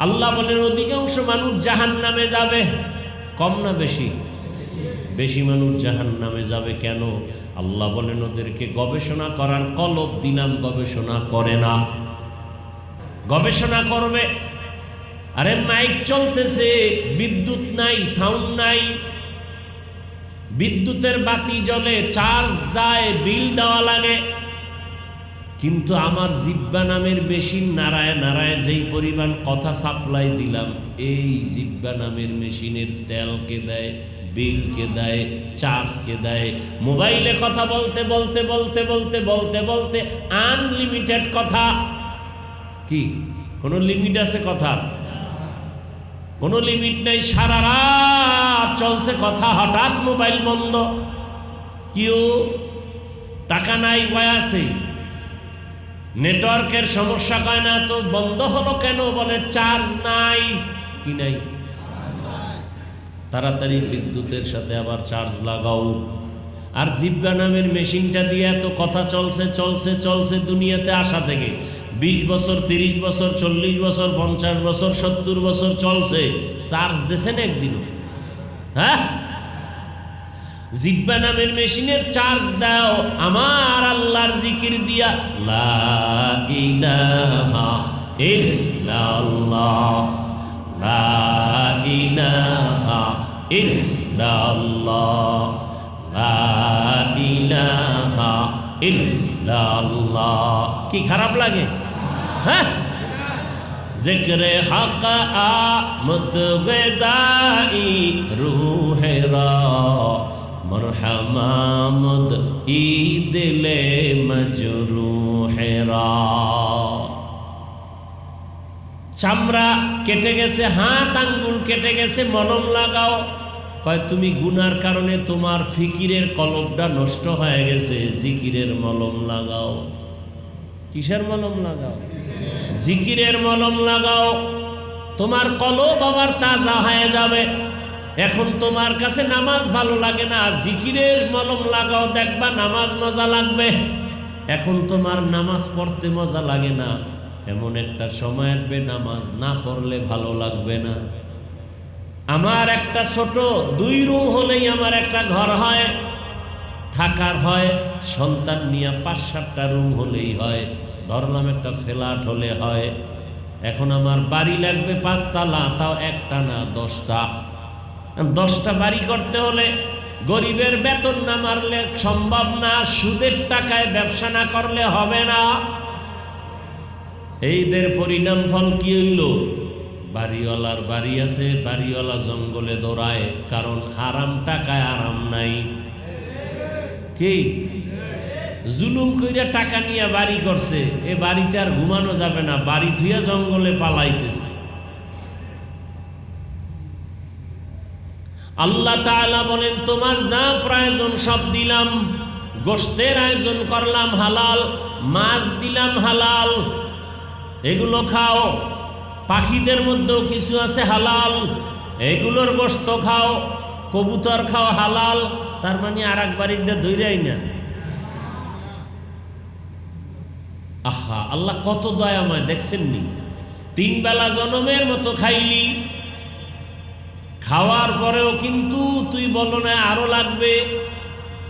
আল্লাহ বলেন অধিকাংশ মানুষ জাহান্নামে যাবে। কম না বেশি? বেশি মানুষ জাহান্নামে যাবে। কেন? আল্লাহ বলেন ওদেরকে গবেষণা করার কলব দিলাম, গবেষণা করে না। গবেষণা করবে। আরে মাইক চলতেছে, বিদ্যুৎ নাই, সাউন্ড নাই, বিদ্যুতের বাতি জ্বলে, চার্জ যায়, বিল দেওয়া লাগে, কিন্তু আমার জিব্বা নামের মেশিন নাড়ায় নাড়ায় যেই পরিমাণ কথা সাপ্লাই দিলাম, এই জিব্বা নামের মেশিনের তেল কে দেয়, বিল কে দেয়, চার্জ কে দেয়। মোবাইলে কথা বলতে বলতে বলতে বলতে বলতে বলতে আনলিমিটেড কথা। কি কোনো লিমিট আছে কথা? কোনো লিমিট নাই। সারা রাত চলছে কথা, হঠাৎ মোবাইল বন্ধ। কেউ টাকা নাই, ভয় আছে, নেটওয়ার্কের সমস্যা, কয় না তো বন্ধ হলো কেন? বলে চার্জ নাই। কি নাই? তাড়াতাড়ি বিদ্যুতের সাথে আবার চার্জ লাগাও। আর জিব্বা নামের মেশিনটা দিয়ে এত কথা চলছে চলছে চলছে দুনিয়াতে আসা থেকে 20 বছর, 30 বছর, 40 বছর, 50 বছর, 70 বছর চলছে, চার্জ দিয়েছেন একদিন? হ্যাঁ, জিব্বা নামের মেশিনের চার্জ দাও আমার আল্লাহর জিকির দিয়া। লা ইলাহা ইল্লাল্লাহ, লা ইলাহা ইল্লাল্লাহ, লা ইলাহা ইল্লাল্লাহ। কি খারাপ লাগে? হ্যাঁ, জিক্রে হক আমদ গদাই রূহেরা মরহমামদ ঈদলে মজরুহেরা। চামড়া কেটে গেছে, হাত আঙ্গুল কেটে গেছে, মলম লাগাও। কয় তুমি গুনার কারণে তোমার ফিকিরের কলবটা নষ্ট হয়ে গেছে, জিকিরের মলম লাগাও। কিসের মলম লাগাও? জিকিরের মলম লাগাও, তোমার কলব আবার তাজা হয়ে যাবে। এখন তোমার কাছে নামাজ ভালো লাগে না, জিকিরের মলম লাগাও, দেখবা নামাজ মজা লাগবে। এখন তোমার নামাজ পড়তে মজা লাগে না, এমন একটা সময় আসবে নামাজ না পড়লে ভালো লাগবে না। আমার একটা ছোট 2 রুম হলেই আমার একটা ঘর হয়, থাকার হয়। সন্তান নিয়ে 5-7টা রুম হলেই হয়, ধরলাম একটা ফ্ল্যাট হলে হয়। এখন আমার বাড়ি লাগবে 5 তলা, তাও একটা না 10টা। 10টা বাড়ি করতে হলে গরিবের বেতন না মারলে সম্ভব না, সুদের টাকায় ব্যবসা না করলে হবে না। এইদের পরিণাম ফল কি হইল? বাড়িওয়ালার বাড়ি আছে, বাড়িওয়ালা জঙ্গলে দৌড়ায়, কারণ হারাম টাকায় আরাম নাই। কি জুলুম কইরা টাকা নিয়ে বাড়ি করছে, এ বাড়িতে আর ঘুমানো যাবে না, বাড়ি থুইয়া জঙ্গলে পালাইতেছে। আল্লাহ তাআলা বলেন তোমার যা প্রয়োজন সব দিলাম, গোশতের আয়োজন করলাম হালাল, মাছ দিলাম হালাল, এগুলো খাও। পাখিদের মধ্যেও কিছু আছে হালাল, এগুলোর গোশত খাও। কবুতর খাও হালাল, তার মানে আর এক বাড়িটা ধৈরাই না। আহা, আল্লাহ কত দয়াময় দেখছেন নি? 3 বেলা জনমের মতো খাইলি, খাওয়ার পরেও কিন্তু তুই বলো না আরো লাগবে।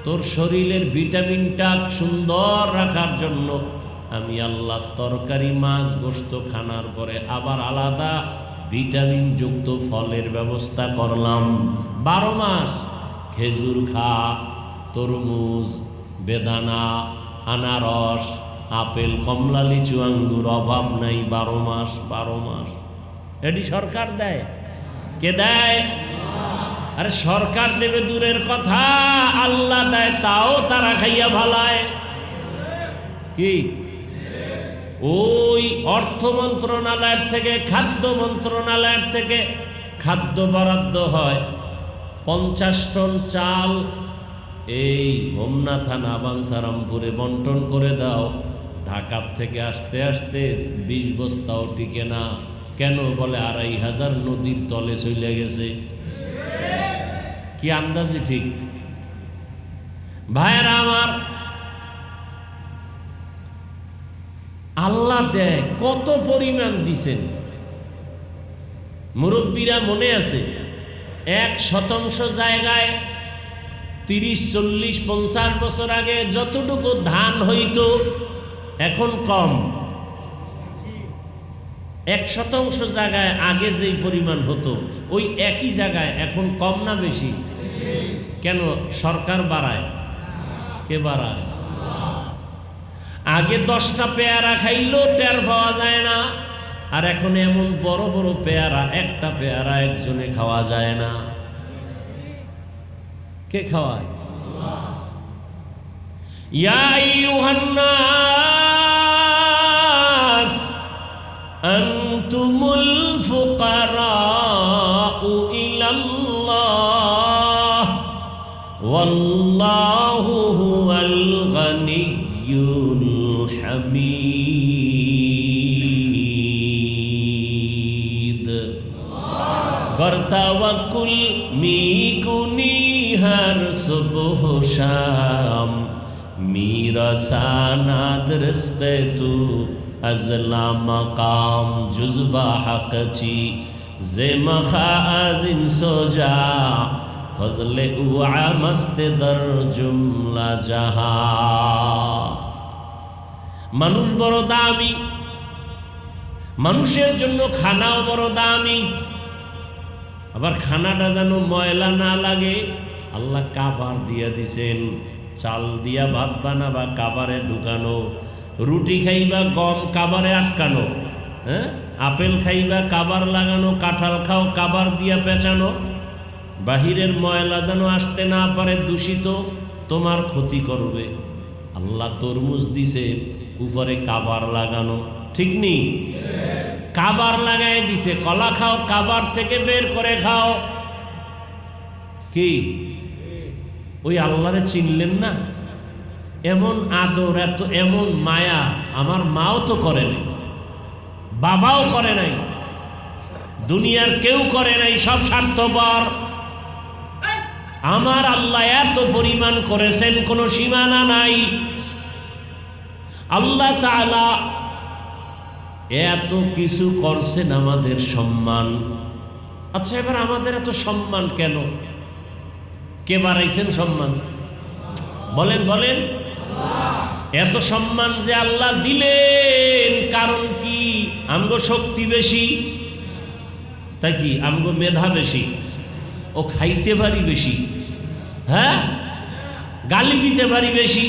তোর শরীরের ভিটামিনটা সুন্দর রাখার জন্য আমি আল্লাহ তরকারি, মাছ, গোশত খানার পরে আবার আলাদা ভিটামিন যুক্ত ফলের ব্যবস্থা করলাম। 12 মাস খেজুর খা, তরমুজ, বেদানা, আনারস, আপেল, কমলা, লিচু, আঙ্গুর, অভাব নাই। 12 মাস, 12 মাস। এটি সরকার দেয়? কে দেয়? আরে সরকার দেবে দূরের কথা, আল্লাহ দেয়, তাও তারা খাইয়া ভালায়। কি ওই অর্থ মন্ত্রণালয়ের থেকে, খাদ্য মন্ত্রণালয়ের থেকে খাদ্য বরাদ্দ হয় 50 টন চাল, এই হোমনা থানা বাঞ্ছারামপুরে বন্টন করে দাও। ঢাকার থেকে আসতে আসতে 20 বস্তাও টিকে না। কেন? বলে 2500 নদীর তলে চলে গেছে। কি আন্দাজি ঠিক? ভাইয়েরা আমার, আল্লাহ দেয়, কত পরিমাণ দিছেন। মুরব্বীরা মনে আছে 1% জায়গায় 30, 40, 50 বছর আগে যতটুকু ধান হইতো এখন কম। 1% জায়গায় আগে যেই পরিমাণ হতো ওই একই জায়গায় এখন কম না বেশি? কেন? সরকার বাড়ায়? কে বাড়ায়? আগে 10টা পেয়ারা খাইলেও টের পাওয়া যায় না, আর এখন এমন বড় বড় পেয়ারা, একটা পেয়ারা একজনে খাওয়া যায় না। কে খাওয়ায়? ইয়া আইয়ুহান নাস আনতুমুল ফুকারাউ ইলাল্লাহ ওয়াল্লাহু হুয়াল গানিয়্যুল হামিদ। বরতাওয়াক্কুল মিকুনি हर सुबह शाम मीरा सानाद रिश्ते तू अजला मकाम जुज़बा हक़ची ज़े मखाज़िन सोजा फज़ले उआ मस्त दर जुमला जहां। মানুষ বড় দামি, মানুষের জন্য খানাও বড় দামি। আবার খানাটা যেন ময়লা না লাগে আল্লাহ কাবার দিয়া দিছেন। চাল দিয়া ভাত বানাবা কাবারে ঢুকানো, রুটি খাইবা গম কাবারে আটকানো, হ্যাঁ, আপেল খাইবা কাবার লাগানো, কাঁঠাল খাও কাবার দিয়া পেঁচানো। বাহিরের ময়লা যেন আসতে না পারে, দূষিত তোমার ক্ষতি করবে। আল্লাহ তরমুজ দিছে উপরে কাবার লাগানো, ঠিক নেই? কাবার লাগাই দিছে। কলা খাও কাবার থেকে বের করে খাও। কি ওই আল্লাহরে চিনলেন না? এমন আদর, এত এমন মায়া আমার মাও তো করে নাই, বাবাও করে নাই, দুনিয়ার কেউ করে নাই, সব স্বার্থপর। আমার আল্লাহ এত পরিমাণ করেছেন, কোনো সীমানা নাই। আল্লাহ তাআলা এত কিছু করছেন আমাদের সম্মান। আচ্ছা, এবার আমাদের এত সম্মান কেন? কে বাড়াইছেন সম্মান? বলেন বলেন। এত সম্মান যে আল্লাহ দিলেন, কারণ কি? আমগো শক্তি বেশি, তাই কি? আমগো মেধা বেশি, ও খাইতে পারি বেশি, হ্যাঁ, গালি দিতে পারি বেশি,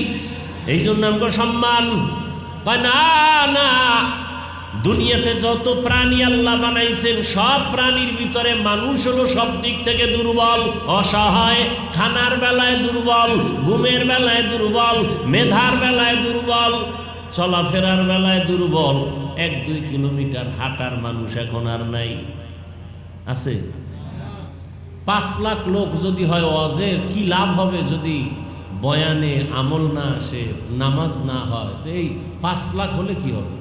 এই জন্য আমগো সম্মান। না না, দুনিয়াতে যত প্রাণী আল্লাহ বানাইছেন সব প্রাণীর ভিতরে মানুষ হলো সব দিক থেকে দুর্বল, অসহায়। খানার বেলায় দুর্বল, ঘুমের বেলায় দুর্বল, মেধার বেলায় দুর্বল, চলাফেরার বেলায় দুর্বল। 1-2 কিলোমিটার হাঁটার মানুষ এখন আর নাই। আছে? 5 লাখ লোক যদি হয় ওয়াজের, কি লাভ হবে যদি বয়ানে আমল না আসে, নামাজ না হয়? তো এই 5 লাখ হলে কি হবে?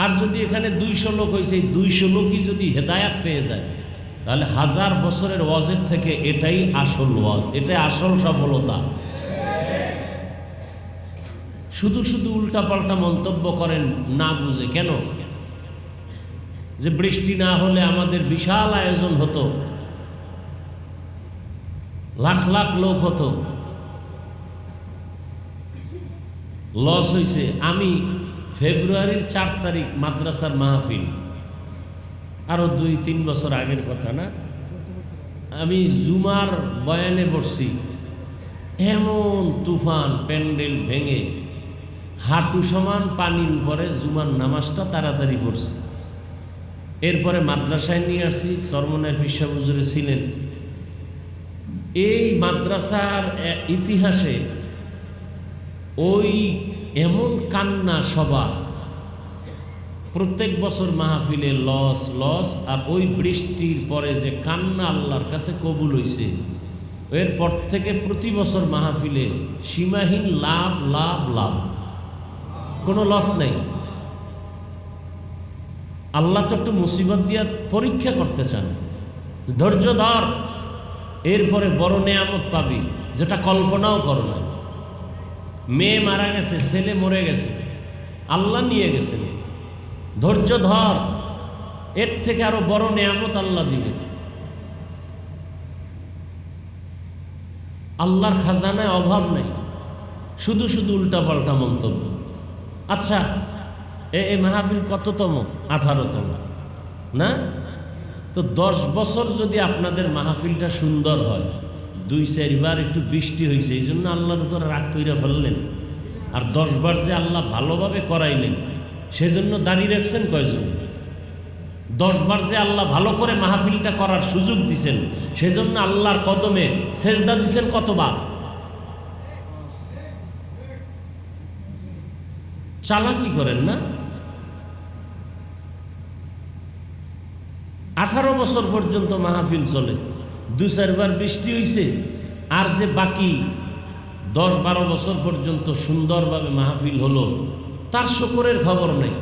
আর যদি এখানে 200 লোক হয়েছে, 200 লোকই যদি হেদায়াত পেয়ে যায়, তাহলে 1000 বছরের ওয়াজের থেকে এটাই আসল ওয়াজ, এটাই আসল সফলতা। শুধু শুধু উল্টাপাল্টা মন্তব্য করেন না বুঝে। কেন? যে বৃষ্টি না হলে আমাদের বিশাল আয়োজন হতো, লাখ লাখ লোক হতো, লস হয়েছে। আমি ফেব্রুয়ারির 4 তারিখ মাদ্রাসার মাহফিল, আরো 2-3 বছর আগের কথা না, আমি জুমার বয়ানে বসছি, এমন তুফান, প্যান্ডেল ভেঙে হাঁটু সমান পানির উপরে জুমার নামাজটা তাড়াতাড়ি পড়ছি। এরপরে মাদ্রাসায় নিয়ে আসছি, চরমনায়ের পীর সাহেব হুজুরে ছিলেন। এই মাদ্রাসার ইতিহাসে ওই এমন কান্না সভা, প্রত্যেক বছর মাহফিলে লস লস, আর ওই বৃষ্টির পরে যে কান্না আল্লাহর কাছে কবুল হইছে, এরপর থেকে প্রতি বছর মাহফিলে সীমাহীন লাভ লাভ লাভ, কোনো লস নেই। আল্লাহ তো একটু মুসিবত দিয়ে পরীক্ষা করতে চান, ধৈর্য ধর, এরপরে বড় নেয়ামত পাবি যেটা কল্পনাও করো না। মেয়ে মারা গেছে, ছেলে মরে গেছে, আল্লাহ নিয়ে গেছেন, ধৈর্য ধর, এর থেকে আরো বড় নেয়ামত আল্লাহ দিবেন। আল্লাহর খাজানায় অভাব নাই, শুধু শুধু উল্টাপাল্টা মন্তব্য। আচ্ছা, এই মাহফিল কততম? 18তম না? তো 10 বছর যদি আপনাদের মাহফিলটা সুন্দর হয়, 2-4 বার একটু বৃষ্টি হয়েছে এই জন্য আল্লাহর উপর রাগ কইরা ফেললেন, আর 10 বার যে আল্লাহ ভালোভাবে করাইলেন সেজন্য দাঁড়িয়ে রাখছেন কয়জন? 10 বার যে আল্লাহ ভালো করে মাহফিলটা করার সুযোগ দিছেন সেজন্য আল্লাহর কদমে সেজদা দিছেন কতবার? চালাকি করেন না। 18 বছর পর্যন্ত মাহফিল চলে, 2-4 বার বৃষ্টি হয়েছে, আর যে বাকি 10-12 বছর পর্যন্ত সুন্দরভাবে মাহফিল হলো তার শুকরের খবর নেই।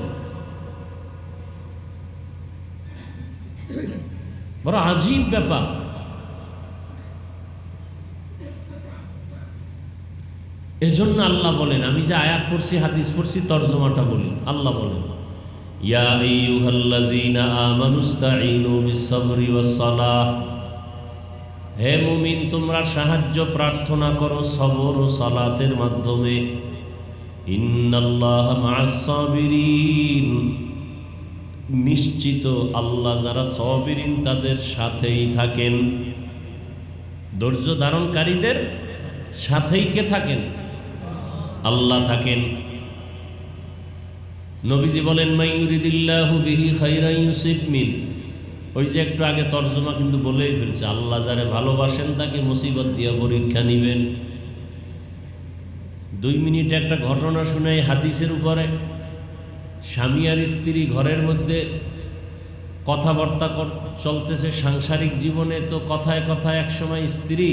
বড় আজীব ব্যাপার। এজন্য আল্লাহ বলেন, আমি যে আয়াত পড়ছি হাদিস পড়ছি তরজমাটা বলি। আল্লাহ বলেন, ইয়া আইয়ুহাল্লাযীনা আমানুস্তাঈনু বিস-সাবরি ওয়াস-সালাহ, হে মুমিন তোমরা সাহায্য প্রার্থনা করো সবর ও সালাতের মাধ্যমে। ইন্নাল্লাহা মা'আস-সাবিরিন, নিশ্চিত আল্লাহ যারা সাবিরিন তাদের সাথেই থাকেন। ধৈর্য ধারণকারীদের সাথেই কে থাকেন? আল্লাহ থাকেন। নবীজি বলেন, মাইয়ুরিদিল্লাহু বিহি খাইরান ইউসিব মিন, ওই যে একটু আগে তর্জমা কিন্তু বলেই ফেলছে, আল্লাহ যারে ভালোবাসেন তাকে মুসিবত দিয়ে পরীক্ষা নিবেন। 2 মিনিট একটা ঘটনা শুনাই হাদিসের উপরে। স্বামী আর স্ত্রী ঘরের মধ্যে কথাবার্তা চলতেছে সাংসারিক জীবনে, তো কথায় কথায় একসময় স্ত্রী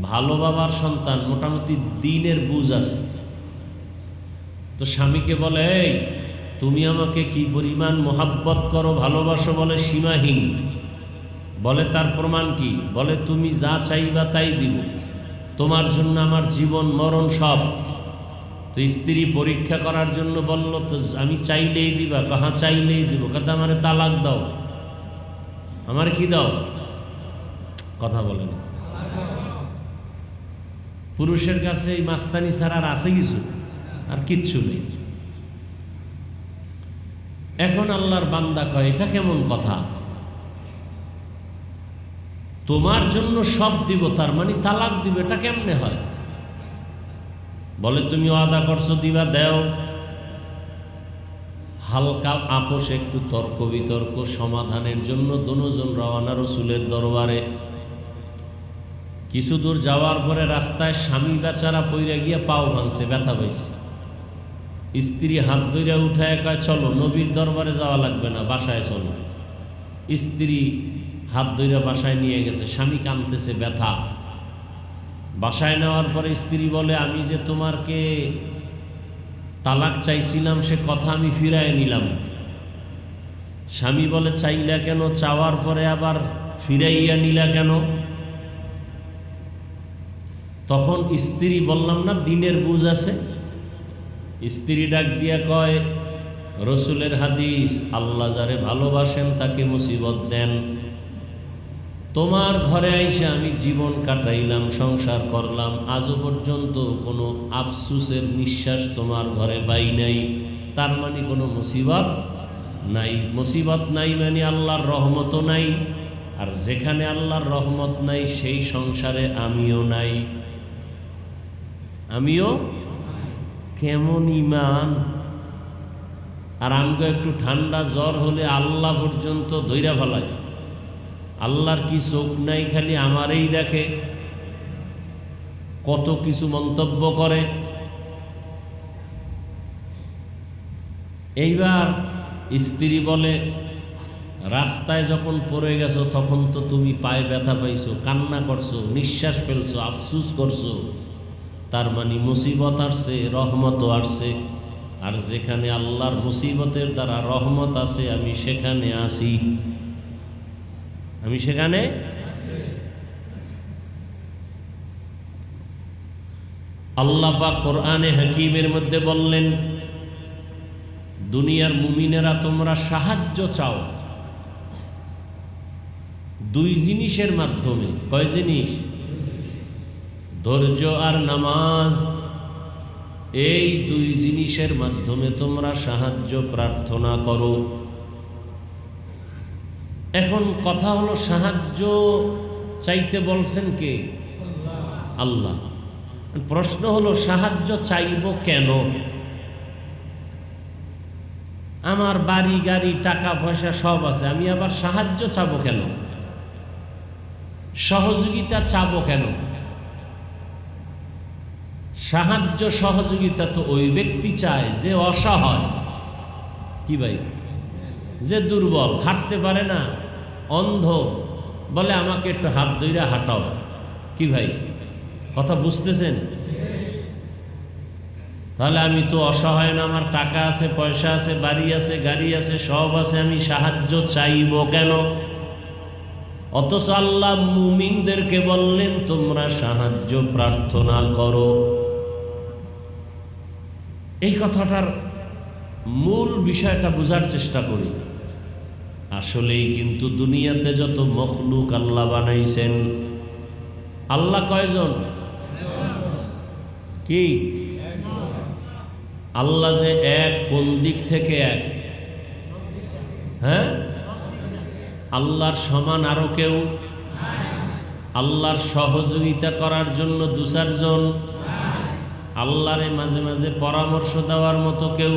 ভালো বাবার সন্তান, মোটামুটি দ্বীনের বুঝ আছে, তো স্বামীকে বলে, এই তুমি আমাকে কি পরিমাণ মোহাব্বত করো ভালোবাসো, বলে সীমাহীন। বলে তার প্রমাণ কি? বলে তুমি যা চাইবা তাই দিব, তোমার জন্য আমার জীবন মরণ সব। তো স্ত্রী পরীক্ষা করার জন্য বলল, তো আমি চাইলেই দিবা? কাহা চাইলেই দিব। কথা আমারে তালাক দাও। আমার কি দাও? কথা বলেন। পুরুষের কাছে এই মাস্তানি ছাড়া আর আছে কিছু? আর কিচ্ছু নেই। এখন আল্লাহর বান্দা কয়, এটা কেমন কথা? তোমার জন্য সব দিব, তার মানে তালাক দিব, এটা কেমনে হয়? বলে তুমি ওয়াদা করছো দিবা, দেও। হালকা আপোষ, একটু তর্ক বিতর্ক সমাধানের জন্য দুজন রওনা রাসূলের দরবারে। কিছু দূর যাওয়ার পরে রাস্তায় স্বামী বেচারা পইরা গিয়া পাও ভাঙছে, ব্যথা পাইছে। স্ত্রী হাত ধইরা উঠায় কয়, চলো নবীর দরবারে যাওয়া লাগবে না, বাসায় চলো। স্ত্রী হাত ধইরা বাসায় নিয়ে গেছে, স্বামী কাঁদতেছে, ব্যথা। বাসায় নেওয়ার পরে স্ত্রী বলে, আমি যে তোমাকে তালাক চাইছিলাম সে কথা আমি ফিরায় নিলাম। স্বামী বলে, চাইলা কেন? চাওয়ার পরে আবার ফিরাইয়া নিলা কেন? তখন স্ত্রী, বললাম না দ্বীনের বুঝ আছে। স্ত্রী ডাক দিয়া কয়, রসুলের হাদিস, আল্লাহ যারে ভালোবাসেন তাকে মুসিবত দেন। তোমার ঘরে আইসা আমি জীবন কাটাইলাম, সংসার করলাম, আজও পর্যন্ত কোনো আফসুসের নিঃশ্বাস তোমার ঘরে পাই নাই, তার মানে কোনো মুসিবত নাই। মুসিবত নাই মানে আল্লাহর রহমতও নাই, আর যেখানে আল্লাহর রহমত নাই সেই সংসারে আমিও নাই। আমিও কেমন ইমান! আর আমগো একটু ঠান্ডা জ্বর হলে আল্লাহ পর্যন্ত ধইরা ফেলায়। আল্লাহর কি চোখ নাই, খালি আমারই দেখে, কত কিছু মন্তব্য করে। এইবার স্ত্রী বলে, রাস্তায় যখন পড়ে গেছো তখন তো তুমি পায়ে ব্যথা পাইছো, কান্না করছো, নিঃশ্বাস ফেলছো, আফসুস করছো, তার মানে মুসিবত আসছে, রহমতও আসছে। আর যেখানে আল্লাহর মুসিবতের দ্বারা রহমত আছে আমি সেখানে আসি, আমি সেখানে। আল্লাহ পাক কোরআনে হাকিমের মধ্যে বললেন, দুনিয়ার মুমিনেরা তোমরা সাহায্য চাও, দুই জিনিসের মাধ্যমে। কয় জিনিস? ধৈর্য আর নামাজ। এই দুই জিনিসের মাধ্যমে তোমরা সাহায্য প্রার্থনা করো। এখন কথা হলো, সাহায্য চাইতে বলছেন কে? আল্লাহ। প্রশ্ন হলো, সাহায্য চাইব কেন? আমার বাড়ি গাড়ি টাকা পয়সা সব আছে, আমি আবার সাহায্য চাবো কেন? সহযোগিতা চাবো কেন? সাহায্য সহযোগিতা তো ওই ব্যক্তি চায় যে অসহায়। কি ভাই? যে দুর্বল, হাঁটতে পারে না, অন্ধ, বলে আমাকে একটু হাত ধইরা হাঁটাও। কি ভাই, কথা বুঝতেছেন? তাহলে আমি তো অসহায় না, আমার টাকা আছে, পয়সা আছে, বাড়ি আছে, গাড়ি আছে, সব আছে, আমি সাহায্য চাইব কেন? অথচ আল্লাহ মুমিনদেরকে বললেন তোমরা সাহায্য প্রার্থনা করো। এই কথাটার মূল বিষয়টা বোঝার চেষ্টা করি। আসলেই কিন্তু দুনিয়াতে যত মখলুক আল্লাহ বানাইছেন, আল্লাহ কয়জন? কি? আল্লাহ যে এক, কোন দিক থেকে এক? হ্যাঁ, আল্লাহর সমান আরো কেউ? আল্লাহর সহযোগিতা করার জন্য দু চারজন? আল্লাহরে মাঝে মাঝে পরামর্শ দেওয়ার মতো কেউ?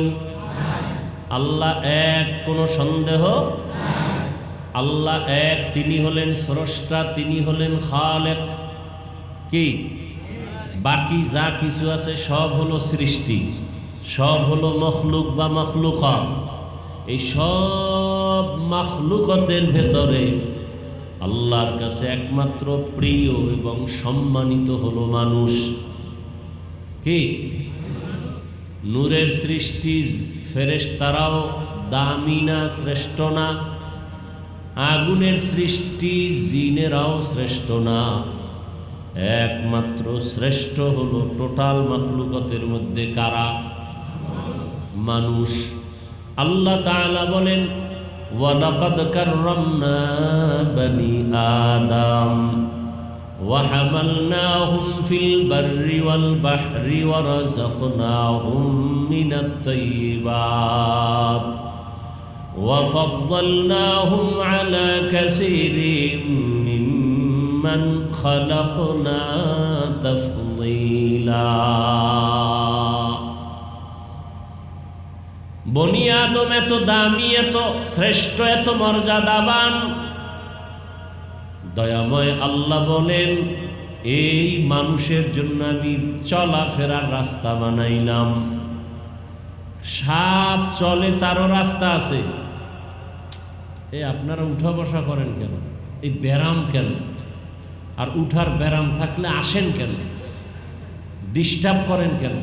আল্লাহ এক, কোনো সন্দেহ? আল্লাহ এক, তিনি হলেন স্রষ্টা, তিনি হলেন খালেক। কি? বাকি যা কিছু আছে সব হলো সৃষ্টি, সব হলো মখলুক বা মখলুকাত। এই সব মখলুকতের ভেতরে আল্লাহর কাছে একমাত্র প্রিয় এবং সম্মানিত হলো মানুষ। কি? নূরের সৃষ্টি ফেরেশতারাও দামি না, শ্রেষ্ঠ না? আগুনের সৃষ্টি জিনেরাও শ্রেষ্ঠ না? একমাত্র শ্রেষ্ঠ হলো টোটাল মখলুকতের মধ্যে কারা? মানুষ। আল্লাহ তাআলা বলেন, ওয়ালাকাদ কাররামনা বনি আদম ওয়া হামালনাহুম ফিল বাররি ওয়াল বাহরি ওয়া রাযাকনাহুম মিনাত তাইয়্যিবাত ওয়া ফাদ্দালনাহুম আলা কাসীরিন মিম্মান খালাকনা তাফদীলা। বনি আদম এত দামি, এত শ্রেষ্ঠ, এত মর্যাদাবান। দয়াময় আল্লাহ বলেন, এই মানুষের জন্য আমি চলাফেরার রাস্তা বানাইলাম। সাপ চলে, তারও রাস্তা আছে। এই আপনারা উঠা বসা করেন কেন? এই ব্যারাম কেন? আর উঠার ব্যারাম থাকলে আসেন কেন? ডিস্টার্ব করেন কেন?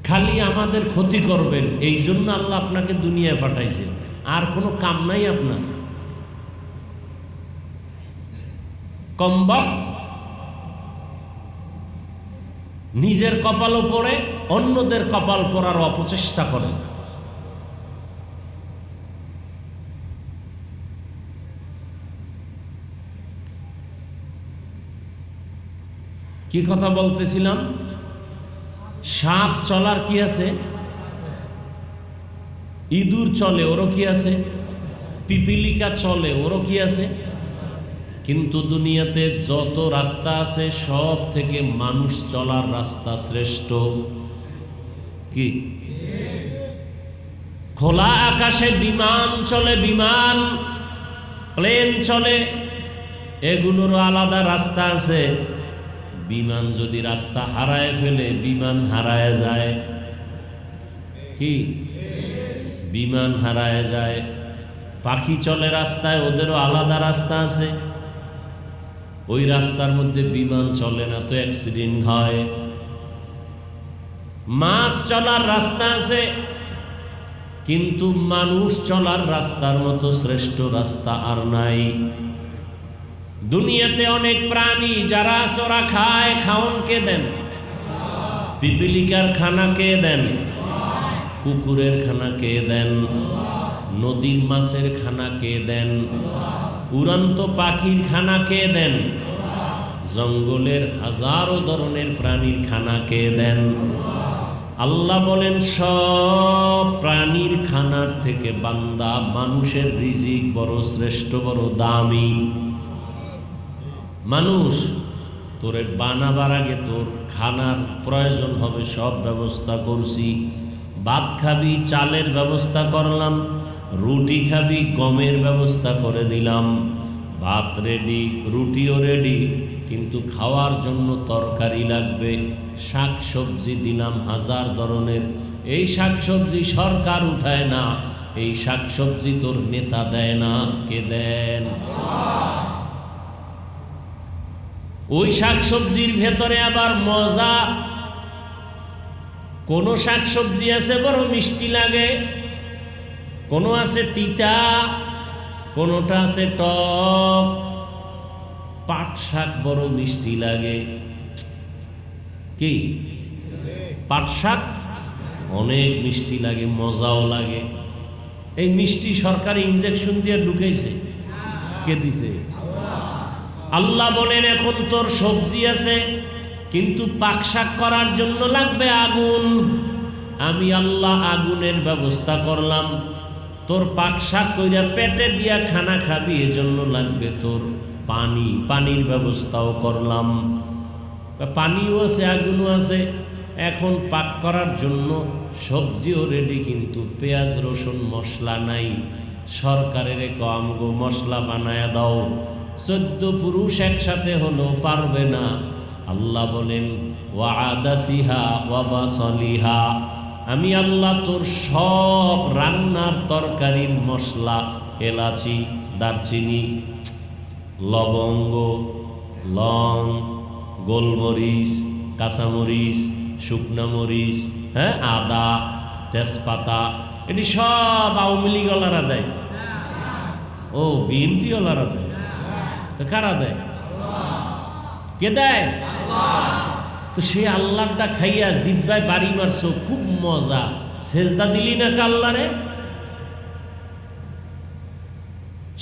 খালি আমাদের ক্ষতি করবেন, এই জন্য আল্লাহ আপনাকে দুনিয়ায় পাঠাইছেন। আর কোনো কাম নাই আপনার। কমবক্ত নিজের কপালও পড়ে, অন্যদের কপাল পড়ার অপচেষ্টা করেন। কি কথা বলতেছিলাম? সাপ চলার কি আছে? ইঁদুর চলে, ওরও কি আছে? পিপিলিকা চলে, ওরও কি আছে? কিন্তু দুনিয়াতে যত রাস্তা আছে সব থেকে মানুষ চলার রাস্তা শ্রেষ্ঠ। কি? খোলা আকাশে বিমান চলে, বিমান, প্লেন চলে, এগুলোরও আলাদা রাস্তা আছে। বিমান যদি রাস্তা হারায় ফেলে, বিমান হারায় যায়। কি? বিমান হারায় যায়। পাখি চলে রাস্তায়, ওদেরও আলাদা রাস্তা আছে। ওই রাস্তার মধ্যে বিমান চলে না, তো অ্যাক্সিডেন্ট হয়। মাছ চলার রাস্তা আছে, কিন্তু মানুষ চলার রাস্তার মতো শ্রেষ্ঠ রাস্তা আর নাই। দুনিয়াতে অনেক প্রাণী যারা আছে, ওরা খায়, খাওন কে দেন? পিপিলিকার খানা কে দেন? কুকুরের খানা কে দেন? নদীর মাছের খানা কে দেন? উড়ন্ত পাখির খানা কে দেন? জঙ্গলের হাজারো ধরনের প্রাণীর খানা কে দেন? আল্লাহ বলেন সব প্রাণীর খানার থেকে বান্দা মানুষের রিজিক বড় শ্রেষ্ঠ, বড় দামি। মানুষ তোরে বানাবার আগে তোর খানার প্রয়োজন হবে, সব ব্যবস্থা করছি। ভাত খাবি, চালের ব্যবস্থা করলাম। রুটি খাবি, গমের ব্যবস্থা করে দিলাম। ভাত রেডি, রুটিও রেডি, কিন্তু খাওয়ার জন্য তরকারি লাগবে। শাক সবজি দিলাম হাজার ধরনের। এই শাক সবজি সরকার উঠায় না, এই শাক সবজি তোর নেতা দেয় না। কে দেন? ওই শাক সবজির ভেতরে আবার মজা। কোন শাক সবজি আছে বড় মিষ্টি লাগে, কোন আছে তিতা, কোনটা আছে টক। পাট শাক বড় মিষ্টি লাগে। কি? পাট শাক অনেক মিষ্টি লাগে, মজাও লাগে। এই মিষ্টি সরকারি ইনজেকশন দিয়ে ঢুকাইছে। কে দিছে? আল্লাহ বলেন এখন তোর সবজি আছে, কিন্তু পাক শাক করার জন্য লাগবে আগুন। আমি আল্লাহ আগুনের ব্যবস্থা করলাম। তোর পাক শাক কইরা পেটে দিয়া খানা খাবি, এজন্য লাগবে তোর পানি। পানির ব্যবস্থাও করলাম। পানিও আছে, আগুনও আছে। এখন পাক করার জন্য সবজিও রেডি, কিন্তু পেঁয়াজ রসুন মশলা নাই। সরকারের আমগো মশলা বানায়া দাও। 14 পুরুষ একসাথে হলো পারবে না। আল্লাহ বলেন ওয়াদাসিহা ওয়াবাসলিহা, আমি আল্লাহ তোর সব রান্নার তরকারির মশলা, এলাচি, দারচিনি, লবঙ্গ, লং, গোলমরিচ, কাঁচামরিচ, শুকনা মরিচ, হ্যাঁ, আদা, তেজপাতা, এটি সব আওয়ামী লীগ ওলারা দেয়। ও বিএনপি ওলারা দেয়? তো কারা দেয়? কে দেয়? তো সেই আল্লাহটা খাইয়া জিব্বায় বাড়ি মারছো, খুব মজা। সেজদা দিলি না আল্লাহরে?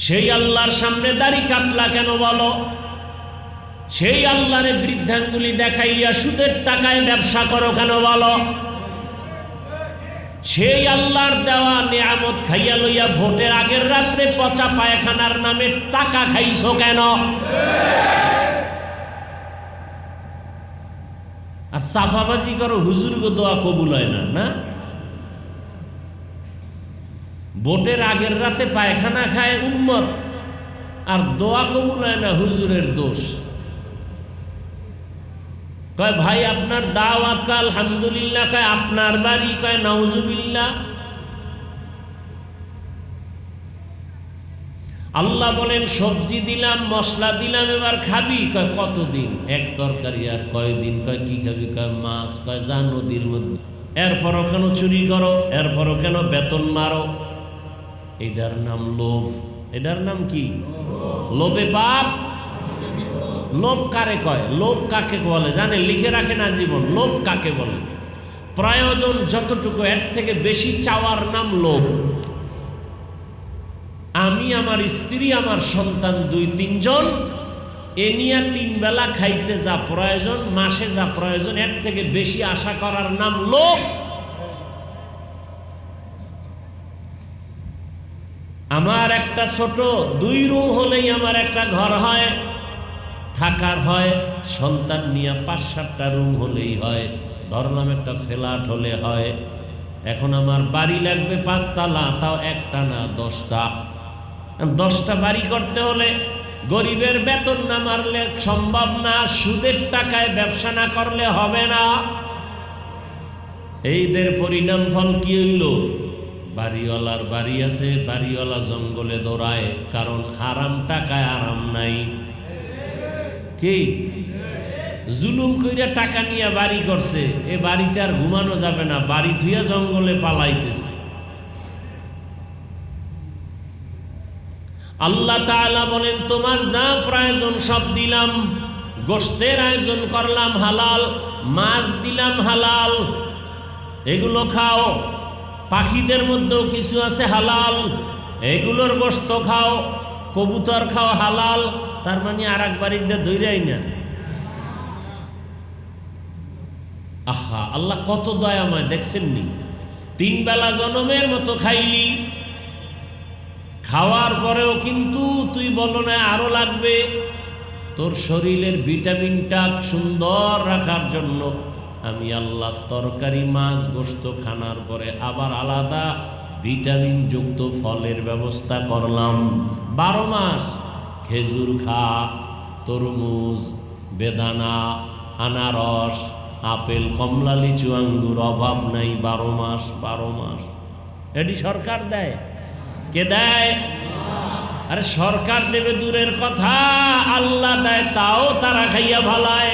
সেই আল্লাহর সামনে দাড়ি কাটলা কেন বলো? সেই আল্লাহরে বৃদ্ধাঙ্গুলি দেখাইয়া সুদের টাকায় ব্যবসা করো কেন বলো? সেই আল্লাহর দেওয়া নিয়ামত খাইয়া লইয়া ভোটের আগের রাত্রে পচা পায়খানার নামে টাকা খাইছো কেন? আর সাফাবাজি করো, হুজুর গো দোয়া কবুল হয় না। না, ভোটের আগের রাতে পায়খানা খায় উম্মত, আর দোয়া কবুল হয় না, হুজুরের দোষ। কয় ভাই আপনার দাওয়াত, কয় আলহামদুলিল্লাহ। কয় আপনার বাড়ি? কয় নাউজুবিল্লাহ। আল্লাহ বলেন সবজি দিলাম, মশলা দিলাম, এবার খাবি? কয় কতদিন? এক তরকারি। আর কয়দিন? কয় কি খাবি? কয় মাছ। কয় যা নদীর মধ্যে। এরপরও কেন চুরি করো? এরপরও কেন বেতন মারো? এটার নাম লোভ। এটার নাম কি? লোভে পাপ। লোভ কারে কয়? লোভ কাকে বলে জানে? লিখে রাখে না জীবন। লোভ কাকে বলে? প্রয়োজন যতটুকু, এর থেকে বেশি চাওয়ার নাম লোভ। আমি, আমার স্ত্রী, আমার সন্তান 2-3 জন, এ নিয়ে 3 বেলা খাইতে যা প্রয়োজন, মাসে যা প্রয়োজন, এর থেকে বেশি আশা করার নাম লোভ। আমার একটা ছোট 2 রুম হলেই আমার একটা ঘর হয়, থাকার হয়। সন্তান নিয়ে 5-7টা রুম হলেই হয়। ধরলাম একটা ফ্ল্যাট হলে হয়। এখন আমার বাড়ি লাগবে 5 তলা, তাও একটা না 10টা। 10টা বাড়ি করতে হলে গরিবের বেতন না মারলে সম্ভব না। সুদের টাকায় ব্যবসা না করলে হবে না। এইদের পরিণাম ফল কি হইল? বাড়িওয়ালার বাড়ি আছে, বাড়িওয়ালা জঙ্গলে দৌড়ায়, কারণ হারাম টাকায় আরাম নাই। কি জুলুম কইরা টাকা নিয়ে বাড়ি করছে, এ বাড়িতে আর ঘুমানো যাবে না, বাড়ি থুইয়া জঙ্গলে পালাইতেছে। আল্লাহ তাআলা বলেন তোমার যা প্রয়োজন সব দিলাম। গোশতের আয়োজন করলাম হালাল, মাছ দিলাম হালাল, এগুলো খাও। পাখিদের মধ্যেও কিছু আছে হালাল, এগুলোর গোশত খাও, কবুতর খাও হালাল, তার মানে আর এক বাড়িটা ধৈরাই না। আহা, আল্লাহ কত দয়াময় দেখছেন নি। 3 বেলা জনমের মতো খাইলি, খাওয়ার পরেও কিন্তু তুই বলো না আরো লাগবে। তোর শরীরের ভিটামিনটা সুন্দর রাখার জন্য আমি আল্লাহ তরকারি মাছ গোশত খানার পরে আবার আলাদা ভিটামিন যুক্ত ফলের ব্যবস্থা করলাম। 12 মাস খেজুর খা, তরমুজ, বেদানা, আনারস, আপেল, কমলা, লিচু, আঙ্গুর, অভাব নাই। 12 মাস 12 মাস। এটি সরকার দেয়? কে দেয়? আরে সরকার দেবে দূরের কথা, আল্লাহ দেয়, তাও তারা খাইয়া ভালায়।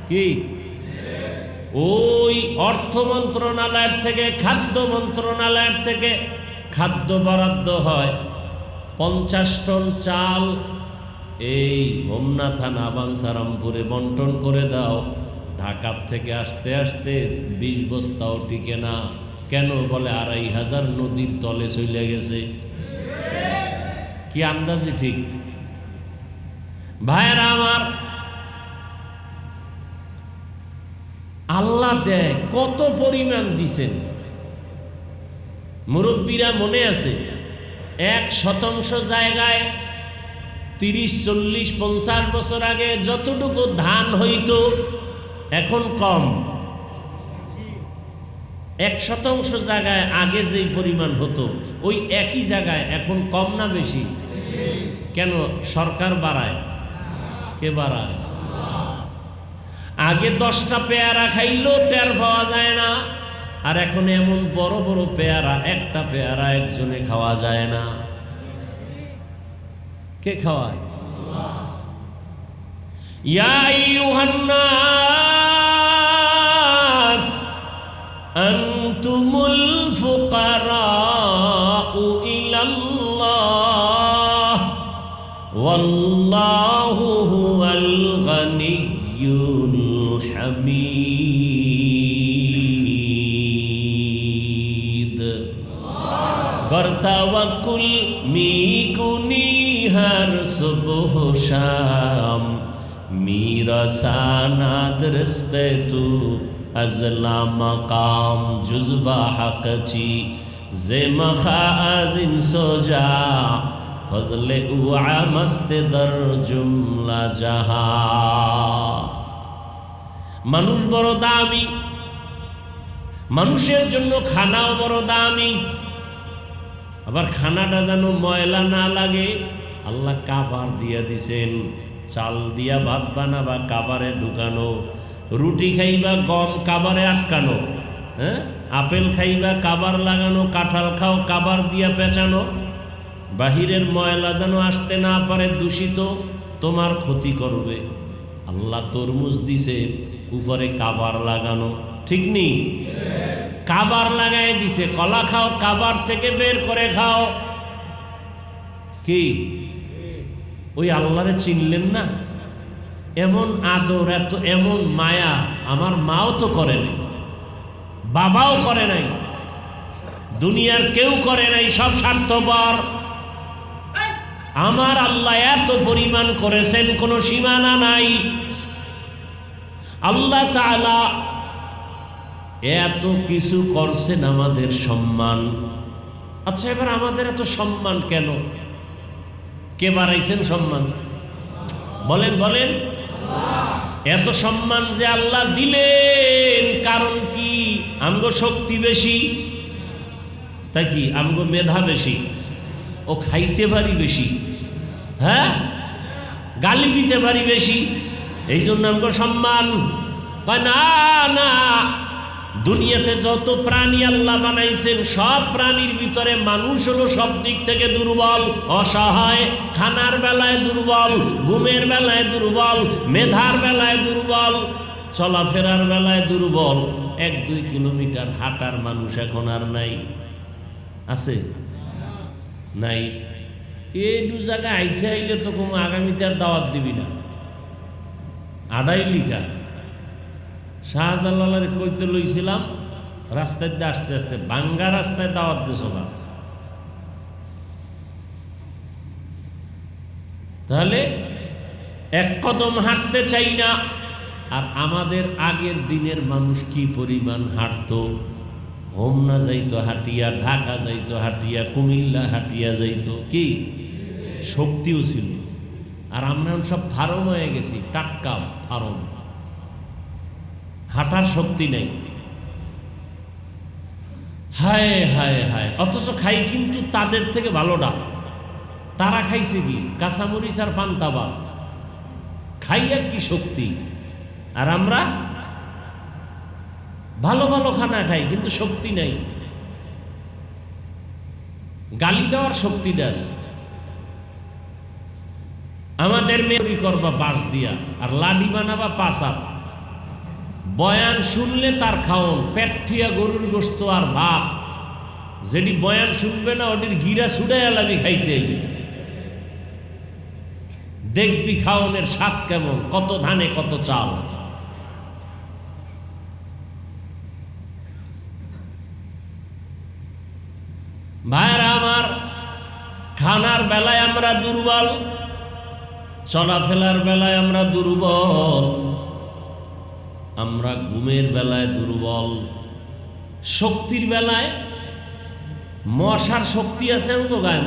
কি ওই অর্থ মন্ত্রণালয়ের থেকে, খাদ্য মন্ত্রণালয়ের থেকে খাদ্য বরাদ্দ হয়। 50 টন চাল এই হোমনা থানা বাঞ্ছারামপুরে বন্টন করে দাও। ঢাকার থেকে আসতে আসতে 20 বস্তাও টিকে না। কেন? বলে 2500 নদীর তলে চলে গেছে। কি আন্দাজে ঠিক? ভাইরা আমার, আল্লাহ দেয়, কত পরিমাণ দিছেন। মুরব্বীরা মনে আছে, 1% জায়গায় 30, 40, 50 বছর আগে যতটুকু ধান হইতো এখন কম। 1% জায়গায় আগে যেই পরিমাণ হতো ওই একই জায়গায় এখন কম না বেশি? কেন? সরকার বাড়ায়? কে বাড়ায়? আগে 10টা পেয়ারা খাইলেও টের পাওয়া যায় না, আর এখন এমন বড় বড় পেয়ারা, একটা পেয়ারা একজনে খাওয়া যায় না। কে খাওয়ায়? ইয়া আইয়ুহান নাস আনতুমুল ফুকারাউ ইলাল্লাহ ওয়াল্লাহু হুয়াল গানিয়্যুল হামিদ। বরতাওয়াকুল মিকুনি हर सुबह शाम मीरा सानाद रिश्ते तू अजला मकाम जुज़बा हक़ची ज़े मखाज़िन सोजा फज़ले उआ मस्त दर जुमला जहां। মানুষ বড় দামি, মানুষের জন্য খানাও বড় দামি। আবার খানাটা যেন ময়লা না লাগে আল্লাহ কাবার দিয়া দিছেন। চাল দিয়া ভাত বানাবা, কাবারে ঢুকানো। রুটি খাইবা, গম কাবারে আটকানো। হ্যাঁ, আপেল খাইবা, কাবার লাগানো। কাঁঠাল খাও, কাবার দিয়া পেঁচানো। বাহিরের ময়লা যেন আসতে না পারে, দূষিত, তোমার ক্ষতি করবে। আল্লাহ তরমুজ দিছে, উপরে কাবার লাগানো। ঠিক নেই? কাবার লাগাই দিছে। কলা খাও, কাবার থেকে বের করে খাও। কি ওই আল্লাহরে চিনলেন না? এমন আদর, এত এমন মায়া আমার মাও তো করে নাই, বাবাও করে নাই, দুনিয়ার কেউ করে নাই, সব স্বার্থপর। আমার আল্লাহ এত পরিমাণ করেছেন, কোনো সীমানা নাই। আল্লাহ তাআলা এত কিছু করছেন আমাদের সম্মান। আচ্ছা, এবার আমাদের এত সম্মান কেন? কে বাড়াইছেন সম্মান? বলেন বলেন। এত সম্মান যে আল্লাহ দিলেন, কারণ কি? আমগো শক্তি বেশি, তাই কি? আমগো মেধা বেশি, ও খাইতে পারি বেশি, হ্যাঁ, গালি দিতে পারি বেশি, এই জন্য আমগো সম্মান। কয় না না, দুনিয়াতে যত প্রাণী আল্লাহ বানাইছেন সব প্রাণীর ভিতরে মানুষ হলো সব দিক থেকে দুর্বল, অসহায়। খানার বেলায় দুর্বল, ঘুমের বেলায় দুর্বল, মেধার বেলায় দুর্বল, চলাফেরার বেলায় দুর্বল। 1-2 কিলোমিটার হাঁটার মানুষ এখন আর নাই। আছে? নাই। এই 2 জায়গায় আইতে আইলে তো কোনো আগামীতে আর দাওয়াত দিবি না। আড়াই লিখা শাহজালালের কইতে লইছিলাম, রাস্তায় দিয়ে আস্তে আস্তে বাঙ্গা রাস্তায় দাওয়াত দিছো না। তাহলে এক কদম হাঁটতে চাই না। আর আমাদের আগের দিনের মানুষ কি পরিমাণ হাঁটতো, হোমনা যাইতো হাঁটিয়া, ঢাকা যাইতো হাঁটিয়া, কুমিল্লা হাঁটিয়া যাইতো, কি শক্তিও ছিল। আর আমরা সব ফার্ম হয়ে গেছি, টাটকা ফার্ম, হাঁটার শক্তি নেই। হায় হায় হায়, অথচ খাই কিন্তু তাদের থেকে ভালোটা। তারা খাইছে কি কাঁচামরিচ আর পান্তাবা, খাইয়া কি শক্তি। আর আমরা ভালো ভালো খানা খাই কিন্তু শক্তি নাই। গালি দেওয়ার শক্তি দাস। আমাদের মেয়ে করবা বাঁশ দিয়া, আর লাডি বানাবা পাশা। বয়ান শুনলে তার খাওন, পেট ঠিয়া গরুর গোস্ত আর ভাত। যেটি বয়ান শুনবে না ওটির গিরা ছুড়াইয়া লাগি খাইতে। দেখবি খাওনের স্বাদ কেমন, কত ধানে কত চাল। ভাইরা আমার, খানার বেলায় আমরা দুর্বল, চলাফেরার বেলায় আমরা দুর্বল, আমরা ঘুমের বেলায় দুর্বল, শক্তির বেলায় মশার শক্তি আছে আমাকে গায়ে।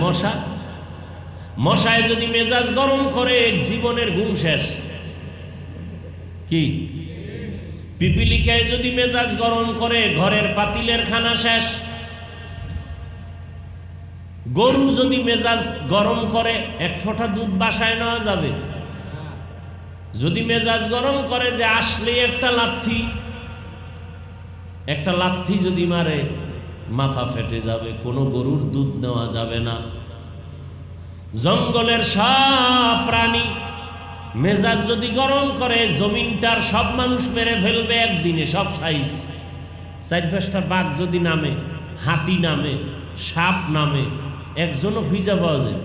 মশায় যদি মেজাজ গরম করে জীবনের ঘুম শেষ। কি পিপিলিকায় যদি মেজাজ গরম করে ঘরের পাতিলের খানা শেষ। গরু যদি মেজাজ গরম করে এক ফোঁটা দুধ বাসায় নেওয়া যাবে। যদি মেজাজ গরম করে যে আসলে একটা লাথি যদি মারে মাথা ফেটে যাবে, কোনো গরুর দুধ নেওয়া যাবে না। জঙ্গলের সব প্রাণী মেজাজ যদি গরম করে জমিনটার সব মানুষ মেরে ফেলবে একদিনে, সব সাইজ। 4-5টা বাঘ যদি নামে, হাতি নামে, সাপ নামে, একজনও খুঁজে পাওয়া যায়।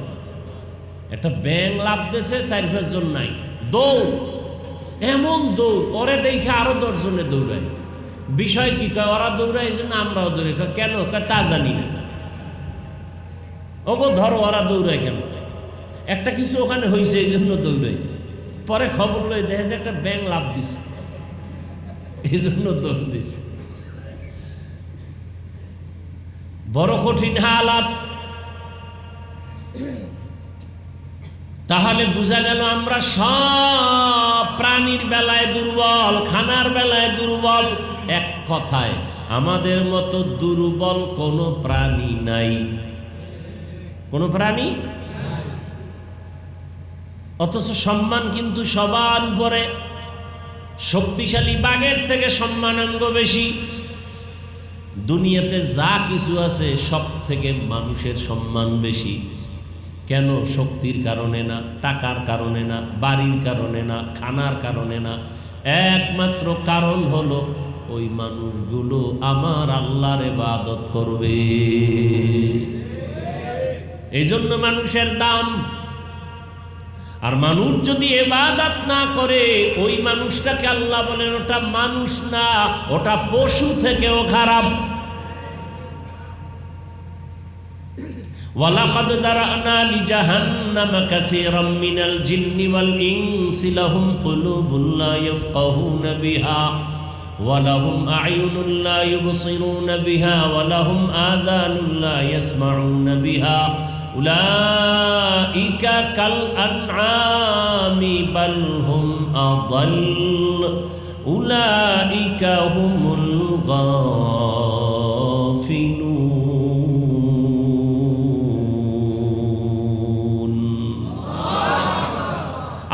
একটা ব্যাং লাভ দিয়েছে, 4-5 জন নাই, দৌড়, এমন দৌড়, ওরে দেখে আরো 10 জনে দৌড়ায়। বিষয় কি কয়, ওরা দৌড়ায় এই জন্য আমরাও দৌড়াই। কেন তা জানি না। ওগো ধরো ওরা দৌড়ায় কেন, একটা কিছু ওখানে হয়েছে এই জন্য দৌড়াই। পরে খবর লই দেখে যে একটা ব্যাং লাভ দিছে, এই জন্য দৌড় দিছে। বড় কঠিন হালাত। তাহলে বোঝা গেল আমরা সব প্রাণীর বেলায় দুর্বল, খানার বেলায় দুর্বল। এক কথায় আমাদের মতো দুর্বল কোনো প্রাণী নাই, কোনো প্রাণী। অথচ সম্মান কিন্তু সবার উপরে। শক্তিশালী বাঘের থেকে সম্মানাঙ্গ বেশি। দুনিয়াতে যা কিছু আছে সব থেকে মানুষের সম্মান বেশি। কেন? শক্তির কারণে না, টাকার কারণে না, বাড়ির কারণে না, খানার কারণে না। একমাত্র কারণ হলো ওই মানুষগুলো আমার আল্লাহর ইবাদত করবে। এই জন্য মানুষের দাম। আর মানুষ যদি ইবাদত না করে, ওই মানুষটাকে আল্লাহ বলেন ওটা মানুষ না, ওটা পশু থেকেও খারাপ। ওয়ালাকাদ যারানা লিজাহান্নামা কাসীরাম মিনাল জিন্নি ওয়াল ইনসি লাহুম কুলুবুন লা ইয়াফকাহুনা বিহা ওয়া লাহুম আ'য়ুনুন লা ইউবসিরুনা বিহা ওয়া লাহুম আযানুন লা ইয়াসমাউনা বিহা উলাইকা কাল আনআমি বাল হুম আযাল উলাইকা হুমুল গাফিলুন।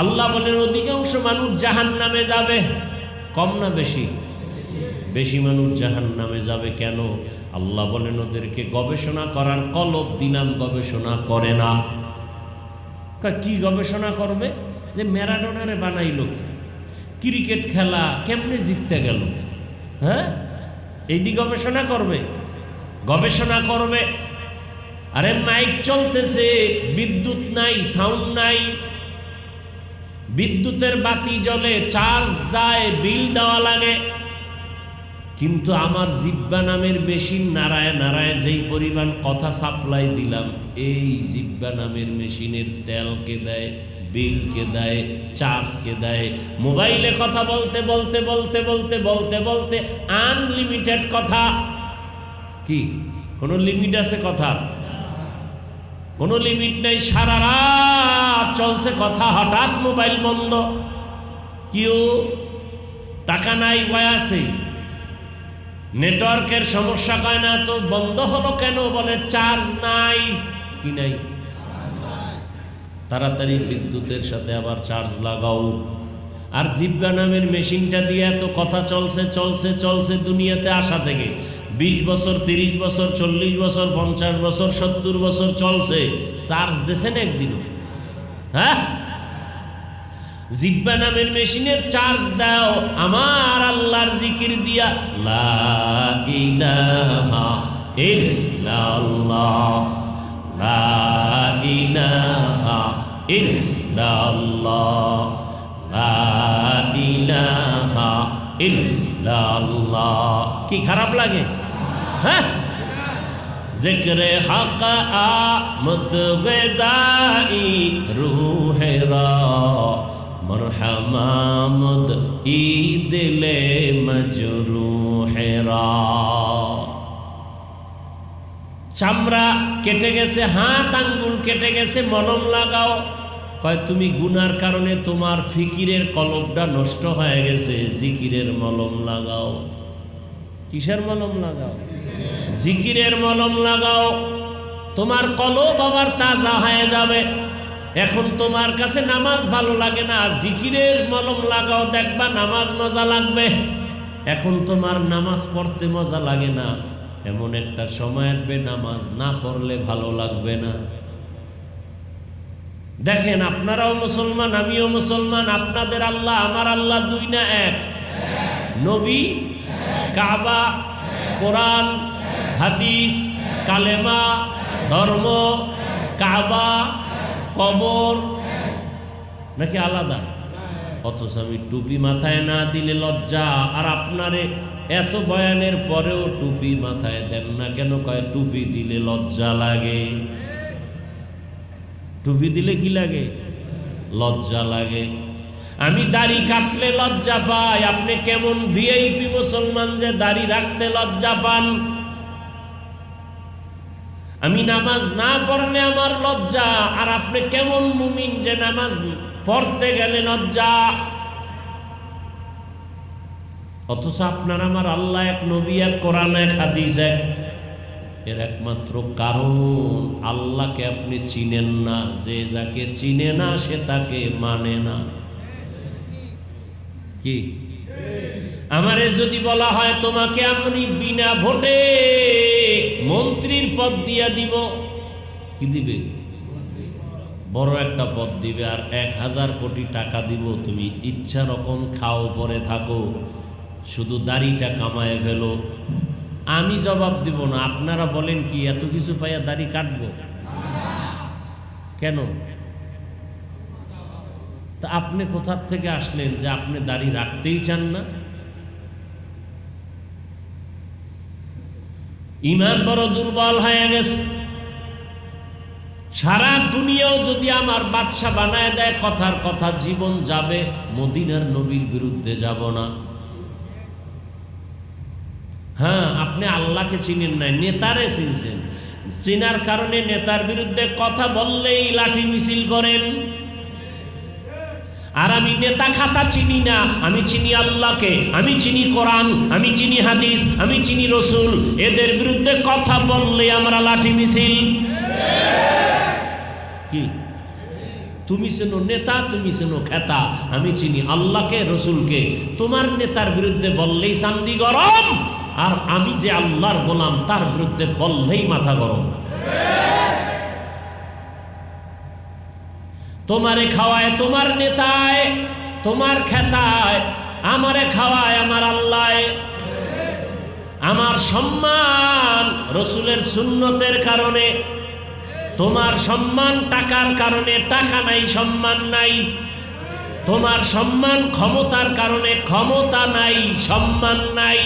আল্লাহ বলেন অধিকাংশ মানুষ জাহান্নামে যাবে। কম না বেশি? বেশি মানুষ জাহান্নামে যাবে। কেন? আল্লাহ বলেন ওদেরকে গবেষণা করার কলব দিলাম, গবেষণা করে না। কি গবেষণা করবে? যে ম্যারাডোনারে বানাইল কে, ক্রিকেট খেলা কেমনে জিততে গেল, হ্যাঁ, এইটি গবেষণা করবে। গবেষণা করবে আরে মাইক চলতেছে, বিদ্যুৎ নাই, সাউন্ড নাই, বিদ্যুতের বাতি জ্বলে, চার্জ যায়, বিল দেওয়া লাগে, কিন্তু আমার জিব্বা নামের মেশিন নাড়ায় নাড়ায় যেই পরিমাণ কথা সাপ্লাই দিলাম, এই জিব্বা নামের মেশিনের তেলকে দেয়, বিলকে দেয়, চার্জকে দেয়। মোবাইলে কথা বলতে বলতে বলতে বলতে বলতে বলতে আনলিমিটেড কথা। কি কোনো লিমিট আছে কথা? কোনো লিমিট নেই। সারা রাত চলছে কথা, হঠাৎ মোবাইল বন্ধ। কেউ টাকা নাই, কয় আছে নেটওয়ার্কের সমস্যা, কয় না তো বন্ধ হলো কেন? বলে চার্জ নাই। কি নাই? তাড়াতাড়ি বিদ্যুতের সাথে আবার চার্জ লাগাও। আর জিব্বা নামের মেশিনটা দিয়ে এত কথা চলছে চলছে চলছে দুনিয়াতে আসা থেকে 20 বছর, 30 বছর, 40 বছর, 50 বছর, 70 বছর চলছে, চার্জ দিয়েছেন একদিন? হ্যাঁ, জিব্বা নামের মেশিনের চার্জ দাও আমার আল্লাহর জিকির দিয়া। লা ইলাহা ইল্লাল্লাহ, লা ইলাহা ইল্লাল্লাহ, লা ইলাহা ইল্লাল্লাহ। কি খারাপ লাগে? হ্যাঁ, জিক্রে হক আমদ গদাই রূহেরা মরহমামদ ই দিলে মজরুহেরা। চামড়া কেটে গেছে, হাত আঙ্গুল কেটে গেছে, মলম লাগাও। কয় তুমি গুনার কারণে তোমার ফিকিরের কলবটা নষ্ট হয়ে গেছে, জিকিরের মলম লাগাও। কিসের মলম লাগাও? জিকিরের মলম লাগাও, তোমার কলব আবার তাজা হয়ে যাবে। এখন তোমার কাছে নামাজ ভালো লাগে না, জিকিরের মলম লাগাও, দেখবা নামাজ মজা লাগবে। এখন তোমার নামাজ পড়তে মজা লাগে না, এমন একটা সময় আসবে নামাজ না পড়লে ভালো লাগবে না। দেখেন, আপনারাও মুসলমান, আমিও মুসলমান, আপনাদের আল্লাহ আমার আল্লাহ দুই না এক? নবী, কাবা, কোরআন, হাদিস, কালেমা, ধর্ম, কাবা, কবর নাকি আলাদা? অথচ আমি টুপি মাথায় না দিলে লজ্জা। আর আপনারে এত বয়ানের পরেও টুপি মাথায় দেন না কেন? কয় টুপি দিলে লজ্জা লাগে। টুপি দিলে কি লাগে? লজ্জা লাগে। আমি দাড়ি কাটলে লজ্জা পাই। আপনি কেমন ভিআইপি মুসলমান যে দাড়ি রাখতে লজ্জা পান? আমি নামাজ না পড়লে আমার লজ্জা, আর আপনি কেমন মুমিন যে নামাজ পড়তে গেলে লজ্জা? অথচ আপনার আমার আল্লাহ এক, নবী এক, কোরআন এক, হাদিস এক। এর একমাত্র কারণ আল্লাহকে আপনি চিনেন না। যে যাকে চিনে না সে তাকে মানে না। কি আমারে যদি বলা হয় তোমাকে আমি বিনা ভোটে মন্ত্রীর পদ দিয়া দিব, কি দিবে? বড় একটা পদ দিবে, আর 1000 কোটি টাকা দিব, তুমি ইচ্ছা রকম খাও, পরে থাকো, শুধু দাড়িটা কামায় ফেলো। আমি জবাব দিব না। আপনারা বলেন কি এত কিছু পাইয়া দাড়ি কাটবো কেন? তা আপনি কোথা থেকে আসলেন যে আপনি দাড়ি রাখতেই চান না? ঈমান বড় দুর্বল হয়ে গেছে। সারা দুনিয়াও যদি আমার বাদশা বানায় দেয়, কথার কথা জীবন যাবে, মদিনার নবীর বিরুদ্ধে যাব না। হ্যাঁ, আপনি আল্লাহকে চিনেন নাই, নেতারে চিনছেন। চিনার কারণে নেতার বিরুদ্ধে কথা বললেই লাঠি মিছিল করেন। আর আমি নেতা খাতা চিনি না, আমি চিনি আল্লাহকে, আমি চিনি কোরআন, আমি চিনি হাদিস, আমি চিনি রসুল। এদের বিরুদ্ধে কথা বললে আমরা লাঠি মিছিল। কি তুমি চেনো নেতা, তুমি চেনো খেতা, আমি চিনি আল্লাহকে, রসুলকে। তোমার নেতার বিরুদ্ধে বললেই চান্দি গরম, আর আমি যে আল্লাহর গোলাম তার বিরুদ্ধে বললেই মাথা গরম। তোমারে খাওয়ায় তোমার নেতায়, তোমার খেতায়, আমারে খাওয়ায় আমার আল্লাহ। আমার সম্মান রসুলের সুন্নতের কারণে, তোমার সম্মান টাকার কারণে টাকা নাই, সম্মান নাই। তোমার সম্মান ক্ষমতার কারণে ক্ষমতা নাই, সম্মান নাই।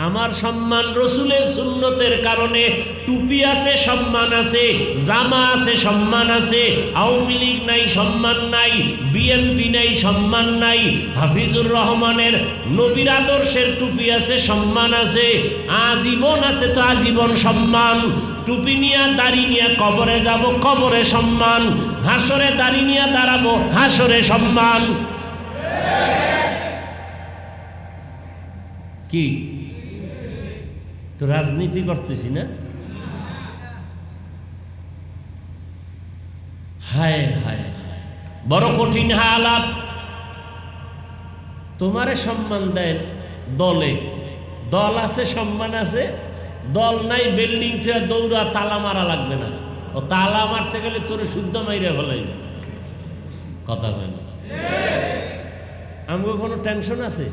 আমার সম্মান রসুলের সুন্নতের কারণে। টুপি আছে, সম্মান আছে, জামা আছে, সম্মান আছে। আওয়ামী লীগ নাই, সম্মান নাই। বিএনপি নাই, সম্মান নাই। হাফিজুর রহমানের নবীর আদর্শের টুপি আছে, সম্মান আছে। আজীবন আছে তো আজীবন সম্মান। টুপি নিয়ে দাড়ি নিয়ে কবরে যাব, কবরে সম্মান। হাসরে দাড়ি নিয়ে দাঁড়াবো, হাসরে সম্মান। কি তো রাজনীতি করতেছি না? হায় হায় হায়, বড় কঠিন হালাত। তোমারে সম্মান দেন দলে, দল আছে, সম্মান আছে। দল নাই, বিল্ডিং থেকে দৌড়া তালা মারা লাগবে না। ও তালা মারতে গেলে তোরে শুদ্ধ মাইরে ফেলাইবে। কথা হয় না? আমাকে কোনো টেনশন আছে?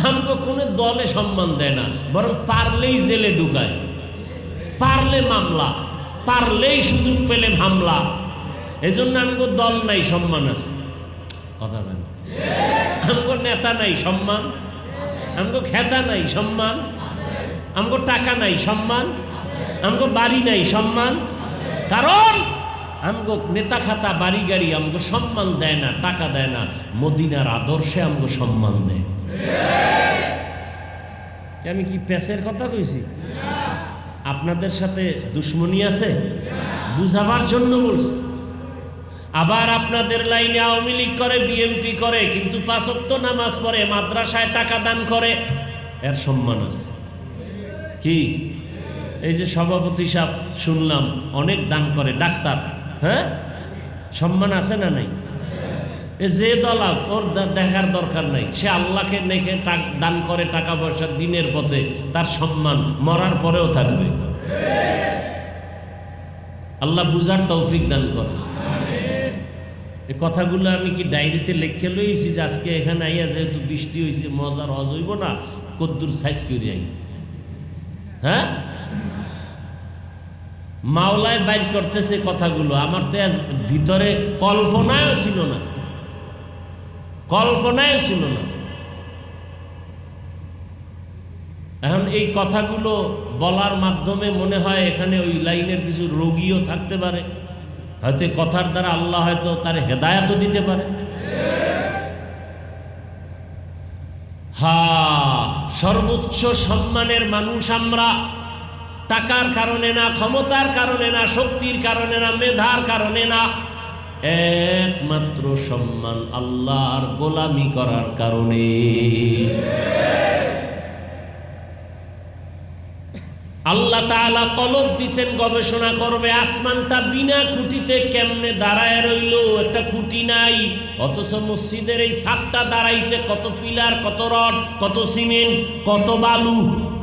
আমাকে কোনো দলে সম্মান দেয় না, বরং পারলেই জেলে ঢুকায়, পারলে মামলা, পারলেই সুযোগ পেলে হামলা। এই জন্য আমাকে দল নাই, সম্মান আছে। কথা হয় না? আমাকে নেতা নাই, সম্মান। আমাকে খেতা নাই, সম্মান। আমাকে টাকা নাই, সম্মান। আমাকে বাড়ি নাই, সম্মান। কারণ আমগো নেতা খাতা বাড়ি গাড়ি আমগো সম্মান দেয় না, টাকা দেয় না। মদিনার আদর্শে আমগো সম্মান দেয়। আমি কি পেশের কথা কইছি? আপনাদের সাথে দুশ্মনী আছে, বুঝাবার জন্য বলছি। আবার আপনাদের লাইনে আওয়ামী লীগ করে, বিএনপি করে, কিন্তু 5 ওয়াক্ত নামাজ পড়ে, মাদ্রাসায় টাকা দান করে, এর সম্মান আছে। কি এই যে সভাপতি সাহেব শুনলাম অনেক দান করে, ডাক্তার, হ্যাঁ, সম্মান আছে না নাই? যে দল ওর দেখার দরকার নাই, সে আল্লাহকে নেকে দান করে টাকা পয়সা দিনের পথে, তার সম্মান মরার পরেও থাকবে। আল্লাহ বুঝার তৌফিক দান করে। এই কথাগুলো আমি কি ডায়েরিতে লিখে লইছি যে আজকে এখানে আইয়া যেহেতু বৃষ্টি হয়েছে মজার হজ হইব না, কদ্দুর সাইজ করে যাই। হ্যাঁ, মাওলায় বাইর করতেছে কথাগুলো, আমার তো ভিতরে কল্পনায়ও ছিল না, কল্পনায়ও ছিল না। এখন এই কথাগুলো বলার মাধ্যমে মনে হয় এখানে ওই লাইনের কিছু রোগীও থাকতে পারে, হয়তো কথার দ্বারা আল্লাহ হয়তো তার হেদায়েতও দিতে পারে। সর্বোচ্চ সম্মানের মানুষ আমরা, টাকার কারণে না, ক্ষমতার কারণে না, শক্তির কারণে না, মেধার কারণে না, একমাত্র সম্মান আল্লাহর গোলামি করার কারণে। আল্লাহ তাআলা কলব দিছেন, গবেষণা করবে আসমানটা বিনা খুঁটিতে কেমনে দাঁড়ায় রইল, একটা খুঁটি নাই, অথচ মসজিদের এই ছাদটা দাঁড়াইতে কত পিলার, কত রড, কত সিমেন্ট, কত বালু,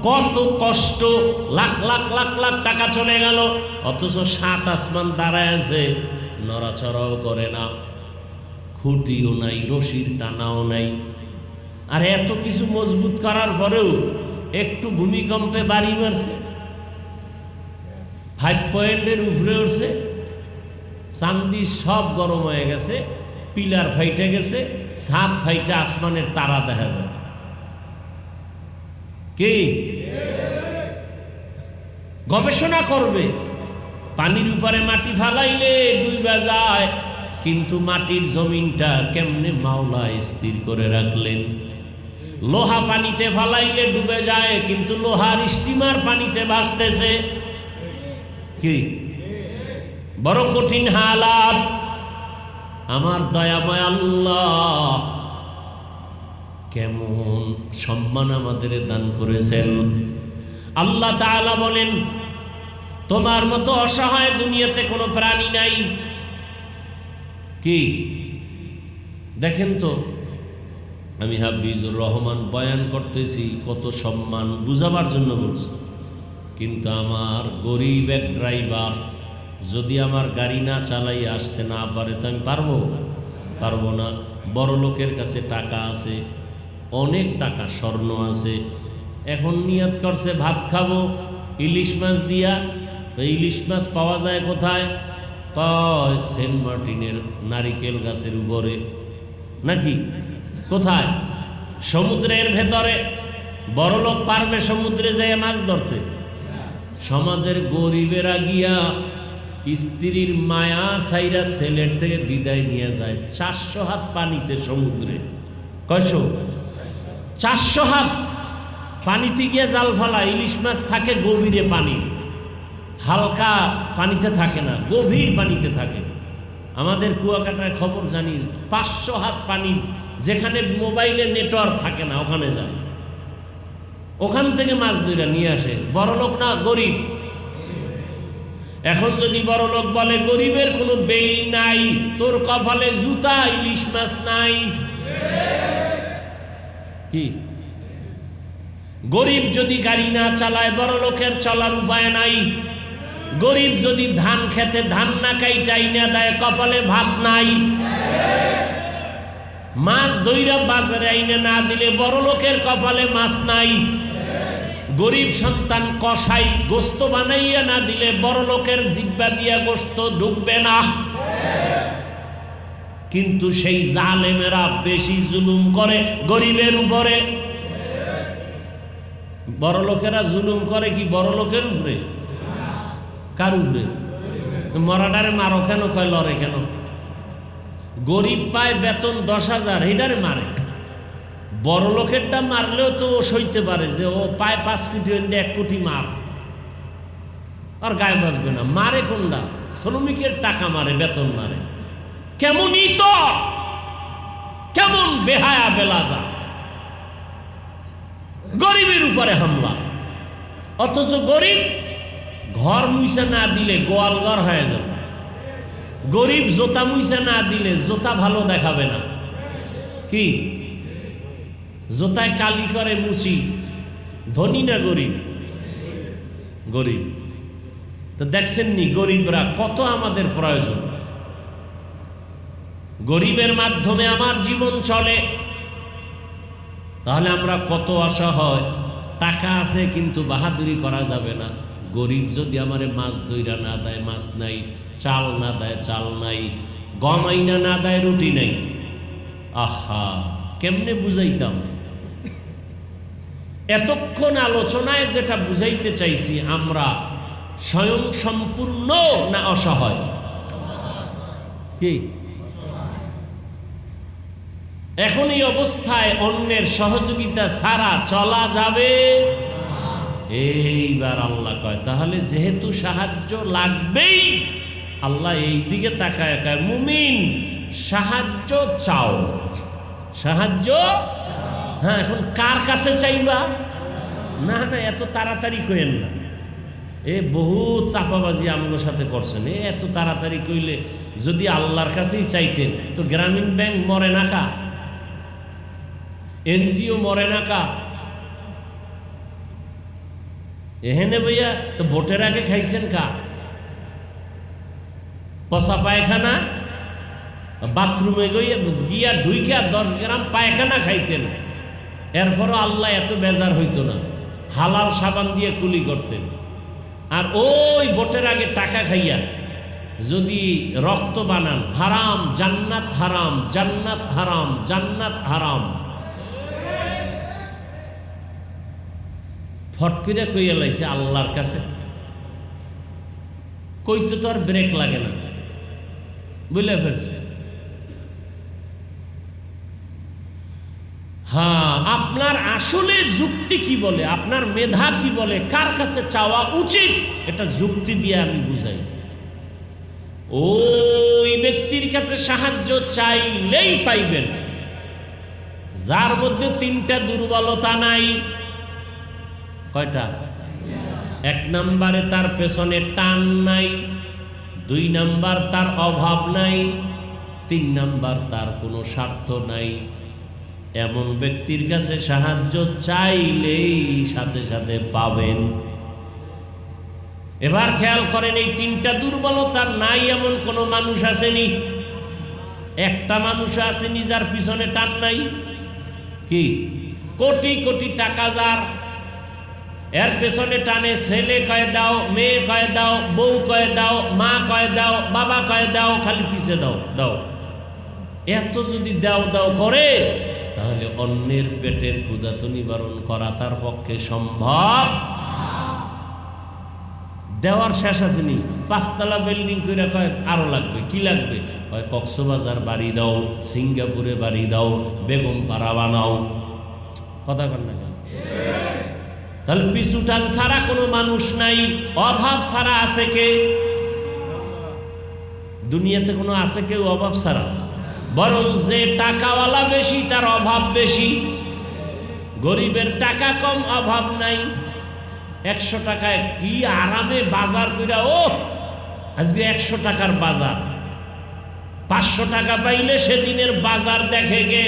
কত কষ্ট, লাখ লাখ লাখ লাখ টাকা চলে গেল, অথচ 7 আসমান দাঁড়ায় আছে, নড়াচড়াও করে না, খুঁটিও নাই, রশির টানাও নাই। আর এত কিছু মজবুত করার পরেও একটু ভূমিকম্পে বাড়ি মারছে, 5 পয়েন্টের উপরে উঠছে, চান্দি সব গরম হয়ে গেছে, পিলার ফাইটে গেছে, ছাদ ফাইটে আসমানের তারা দেখা যায়। কি গবেষণা করবে? পানির উপরে মাটি ফালাইলে ডুইবা যায়, কিন্তু মাটির জমিনটা কেমনে মাওলা স্থির করে রাখলেন। লোহা পানিতে ফালাইলে ডুবে যায়, কিন্তু লোহার স্টিমার পানিতে ভাসতেছে। কি বড় কঠিন হালাত। আমার দয়াময় আল্লাহ কেমন সম্মান আমাদের দান করেছেন। আল্লাহ তাআলা বলেন, তোমার মতো অসহায় দুনিয়াতে কোনো প্রাণী নাই। কি দেখেন তো, আমি হাফিজুর রহমান বয়ান করতেছি, কত সম্মান বুঝাবার জন্য বলছি, কিন্তু আমার গরিব এক ড্রাইভার যদি আমার গাড়ি না চালাই আসতে না পারে তো আমি পারবো না। বড় লোকের কাছে টাকা আছে, অনেক টাকা, স্বর্ণ আছে, এখন নিয়ত করছে ভাত খাবো ইলিশ মাছ দিয়া। ইলিশ মাছ পাওয়া যায় কোথায়? সেন্ট মার্টিনের নারিকেল গাছের উপরে, নাকি কোথায়? সমুদ্রের ভেতরে। বড়লোক পারবে সমুদ্রে যেয়ে মাছ ধরতে? সমাজের গরিবেরা গিয়া স্ত্রীর মায়া ছাইরা ছেলের থেকে বিদায় নিয়ে যায় 400 হাত পানিতে সমুদ্রে। কয়শো? 400 হাত পানিতে গিয়ে জাল ফালা। ইলিশ মাছ থাকে গভীরে পানি, হালকা পানিতে থাকে না, গভীর পানিতে থাকে। আমাদের কুয়াকাটায় খবর জানি 500 হাত পানি, যেখানে মোবাইলে নেটওয়ার্ক থাকে না ওখানে যায়, ওখান থেকে মাছ ধরে নিয়ে আসে। বড়লোক না গরিব? এখন যদি বড়লোক বলে গরিবের কোনো বেল নাই, তোর কপালে জুতা, ইলিশ মাছ নাই। কি গরিব যদি গাড়ি না চালায়, বড়লোকের চলার উপায় নাই। গরিব যদি ধান খেতে ধান না কাইটাই না দেয়, কপালে ভাত নাই। মাছ দইরা বাজারে আইনে না দিলে বড়লোকের কপালে মাছ নাই। গরিব সন্তান কষাই গোস্ত বানাইয়া না দিলে বড়লোকের জিহ্বা দিয়া গোস্ত ঢুকবে না। কিন্তু সেই জালেমেরা বেশি জুলুম করে গরিবের উপরে। বড়লোকেরা জুলুম করে কি বড়লোকের উপরে? কার উপরে? মরাডারে মারো কেন, কয় লড়ে কেন? গরিব পায় বেতন 10,000, এটারে মারে। বড়লোকেরটা মারলেও তো ও সইতে পারে যে ও পায় 5 কোটি, 1 কোটি মার, আর গায়ে বাঁচবে না। মারে কোনটা? শ্রমিকের টাকা মারে, বেতন মারে। কেমনই তো, কেমন বেহায়া বেলাজা, গরিবের উপরে হামলা। অথচ গরিব ঘর মুইসা না দিলে গোয়াল ঘর হয়ে যাবে। গরিব জোতা মুইসা না দিলে জোতা ভালো দেখাবে না। কি জোতায় কালি করে মুচি? ধনী না গরিব? গরিব। তো দেখছেন নি গরিবরা কত আমাদের প্রয়োজন। গরিবের মাধ্যমে আমার জীবন চলে। তাহলে আমরা কত অসহায়। টাকা আছে কিন্তু বাহাদুরি করা যাবে না। গরিব যদি আমারে মাছ দইরা না দেয়, মাছ নাই, চাল না দেয়, চাল নাই, গম আইনা না দেয়, রুটি নাই, আহা কেমনে বুঝাইতাম? এতক্ষণ আলোচনায় যেটা বুঝাইতে চাইছি, আমরা স্বয়ং সম্পূর্ণ না অসহায়? কি এখন এই অবস্থায় অন্যের সহযোগিতা ছাড়া চলা যাবে? এইবার আল্লাহ কয় তাহলে যেহেতু সাহায্য লাগবেই, আল্লাহ এই দিকে তাকায় কয় মুমিন সাহায্য চাও। সাহায্য, হ্যাঁ। এখন কার কাছে চাইবা? না না, এত তাড়াতাড়ি কইেন না। বহুত চাপাবাজি আমগোর সাথে করছেন। এত তাড়াতাড়ি কইলে যদি আল্লাহর কাছেই চাইতেন তো গ্রামীণ ব্যাংক মরে না কা, এনজিও মরে না কা, এহেনে ভাইয়া তো ভোটের আগে খাইছেন কা? পচা পায়খানা বাথরুমে গিয়া ঢুইকা 10 গ্রাম পায়খানা খাইতেন, এরপরও আল্লাহ এত বেজার হইতো না, হালাল সাবান দিয়ে কুলি করতেন। আর ওই ভোটের আগে টাকা খাইয়া যদি রক্ত বানান, হারাম জান্নাত, হারাম জান্নাত, হারাম জান্নাত, হারাম, ফট করে কইয়া লাইছে আল্লাহর কাছে। কইতে তো আর ব্রেক লাগে না, বুঝলে ফেলছে। হ্যাঁ, আপনার আসলে যুক্তি কি বলে, আপনার মেধা কি বলে, কার কাছে চাওয়া উচিত, এটা যুক্তি দিয়ে আমি বুঝাই। ওই ব্যক্তির কাছে সাহায্য চাইলেই পাইবেন যার মধ্যে 3টা দুর্বলতা নাই। কয়টা? 1 নম্বরে তার পেছনে টান নাই, 2 নম্বর তার অভাব নাই, 3 নম্বর তার কোনো স্বার্থ নাই। এমন ব্যক্তির কাছে সাহায্য চাইলেই সাথে সাথে পাবেন। এবার খেয়াল করেন, এই 3টা দুর্বলতা নাই এমন কোন মানুষ আসেনি? একটা মানুষ আসেনি যার পিছনে টান নাই? কি কোটি কোটি টাকা যার, এর পেছনে টানে, ছেলে কয়ে দাও, মেয়ে কয়ে দাও, বউ কয়ে দাও, মা কয়ে দাও, বাবা কয়ে দাও, খালি পিছে দাও দাও। এত যদি দাও দাও করে তাহলে অন্যের পেটের ক্ষুধা তো নিবারণ করা তার পক্ষে সম্ভব। দেওয়ার শেষ আছে নি, 5 তলা বিল্ডিং করে কয় আরো লাগবে, কি লাগবে, হয় কক্সবাজার বাড়ি দাও, সিঙ্গাপুরে বাড়ি দাও, বেগম পাড়া বানাও। কথা কর না কেন? তাহলে পিছুটান ছাড়া কোনো মানুষ নাই, অভাব ছাড়া আছে কে? দুনিয়াতে কোনো আছে কেউ অভাব ছাড়া? বরং যে টাকাওয়ালা বেশি তার অভাব বেশি, গরিবের টাকা কম অভাব নাই। 100 টাকায় কি আরামে বাজার কইরা, ও আজকে 100 টাকার বাজার, 500 টাকা পাইলে সেদিনের বাজার দেখে গে।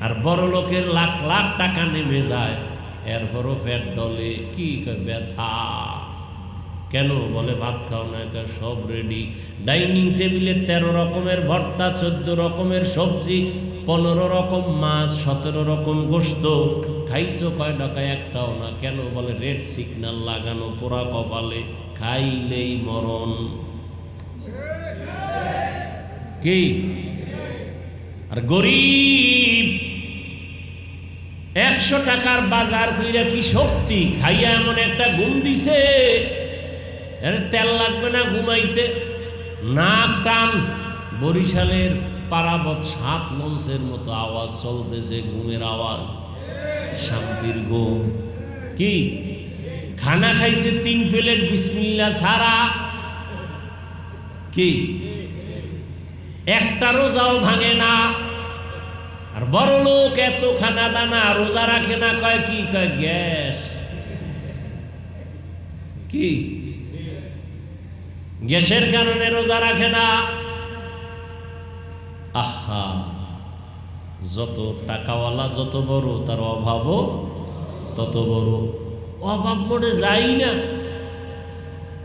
আর বড় লোকের লাখ লাখ টাকা নেমে যায়, এরপরও পেট ডলে, কি ব্যথা। কেন? বলে ভাত খাও না, সব রেডি। ডাইনিং টেবিলে 13 রকমের ভর্তা, 14 রকমের সবজি, 15 রকম মাছ, 17 রকম গোশত। খাইছো কয় টাকা? একটাও না। কেন? বলে রেড সিগন্যাল লাগানো পোড়া কপালে, খাইলেই মরণ। কি? আর গরিব 100 টাকার বাজার কইরা কি শক্তি, খাইয়া এমন একটা ঘুম দিছে, এর তেল লাগবে না ঘুমাইতে, নাক টান। বরিশালের পারাবত 7 লঞ্চের মতো আওয়াজ চলতেছে, ঘুমের আওয়াজ, শান্তির ঘুম। কি? খানা খাইছে 3 প্লেট বিসমিল্লাহ ছাড়া। কি? একটা রোজাও ভাঙে না। আর বড় লোক এত খানা দানা, রোজা রাখে না, কয় কি? কয় গ্যাস। কি? গ্যাসের কারণে রোজা রাখে না। আহা, যত টাকাওয়ালা যত বড়, তার অভাবও তত বড়। অভাব মোড়ে যাই না।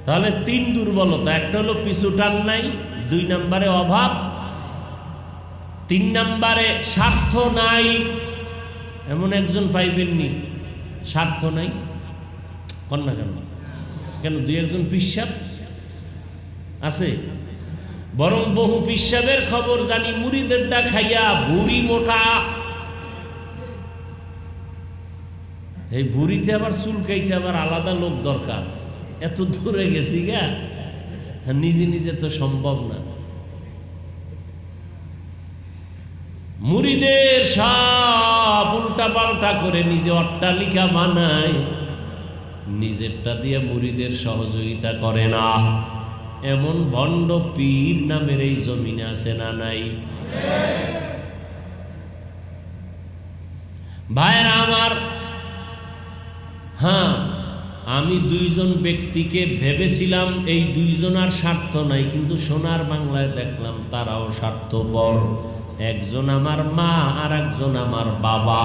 তাহলে 3 দুর্বলতা, একটা হলো পিছু টান নাই, 2 নম্বরে অভাব, 3 নম্বরে স্বার্থ নাই। এমন একজন পাইবেননি স্বার্থ নাই, কন্যা কেন? কেন? 2-1 পিসাব আছে, বরং বহু পিসাবের খবর জানি, মুড়িদেরটা খাইয়া বুড়ি মোটা। এই বুড়িতে আবার চুলকাইতে আবার আলাদা লোক দরকার। এত দূরে গেছি গা, নিজে নিজে তো সম্ভব না। মুড়িদের সব উল্টা পাল্টা করে নিজে অট্টালিকা বানায়, নিজেরটা দিয়ে মুড়িদের সহযোগিতা করে না। এমন ভণ্ড পীর নামের এই জমিনে আছে না নাই? ভাইরা আমার, হ্যাঁ, আমি 2 জন ব্যক্তিকে ভেবেছিলাম এই 2 জনার স্বার্থ নাই, কিন্তু সোনার বাংলায় দেখলাম তারাও স্বার্থপর। একজন আমার মা আর একজন আমার বাবা।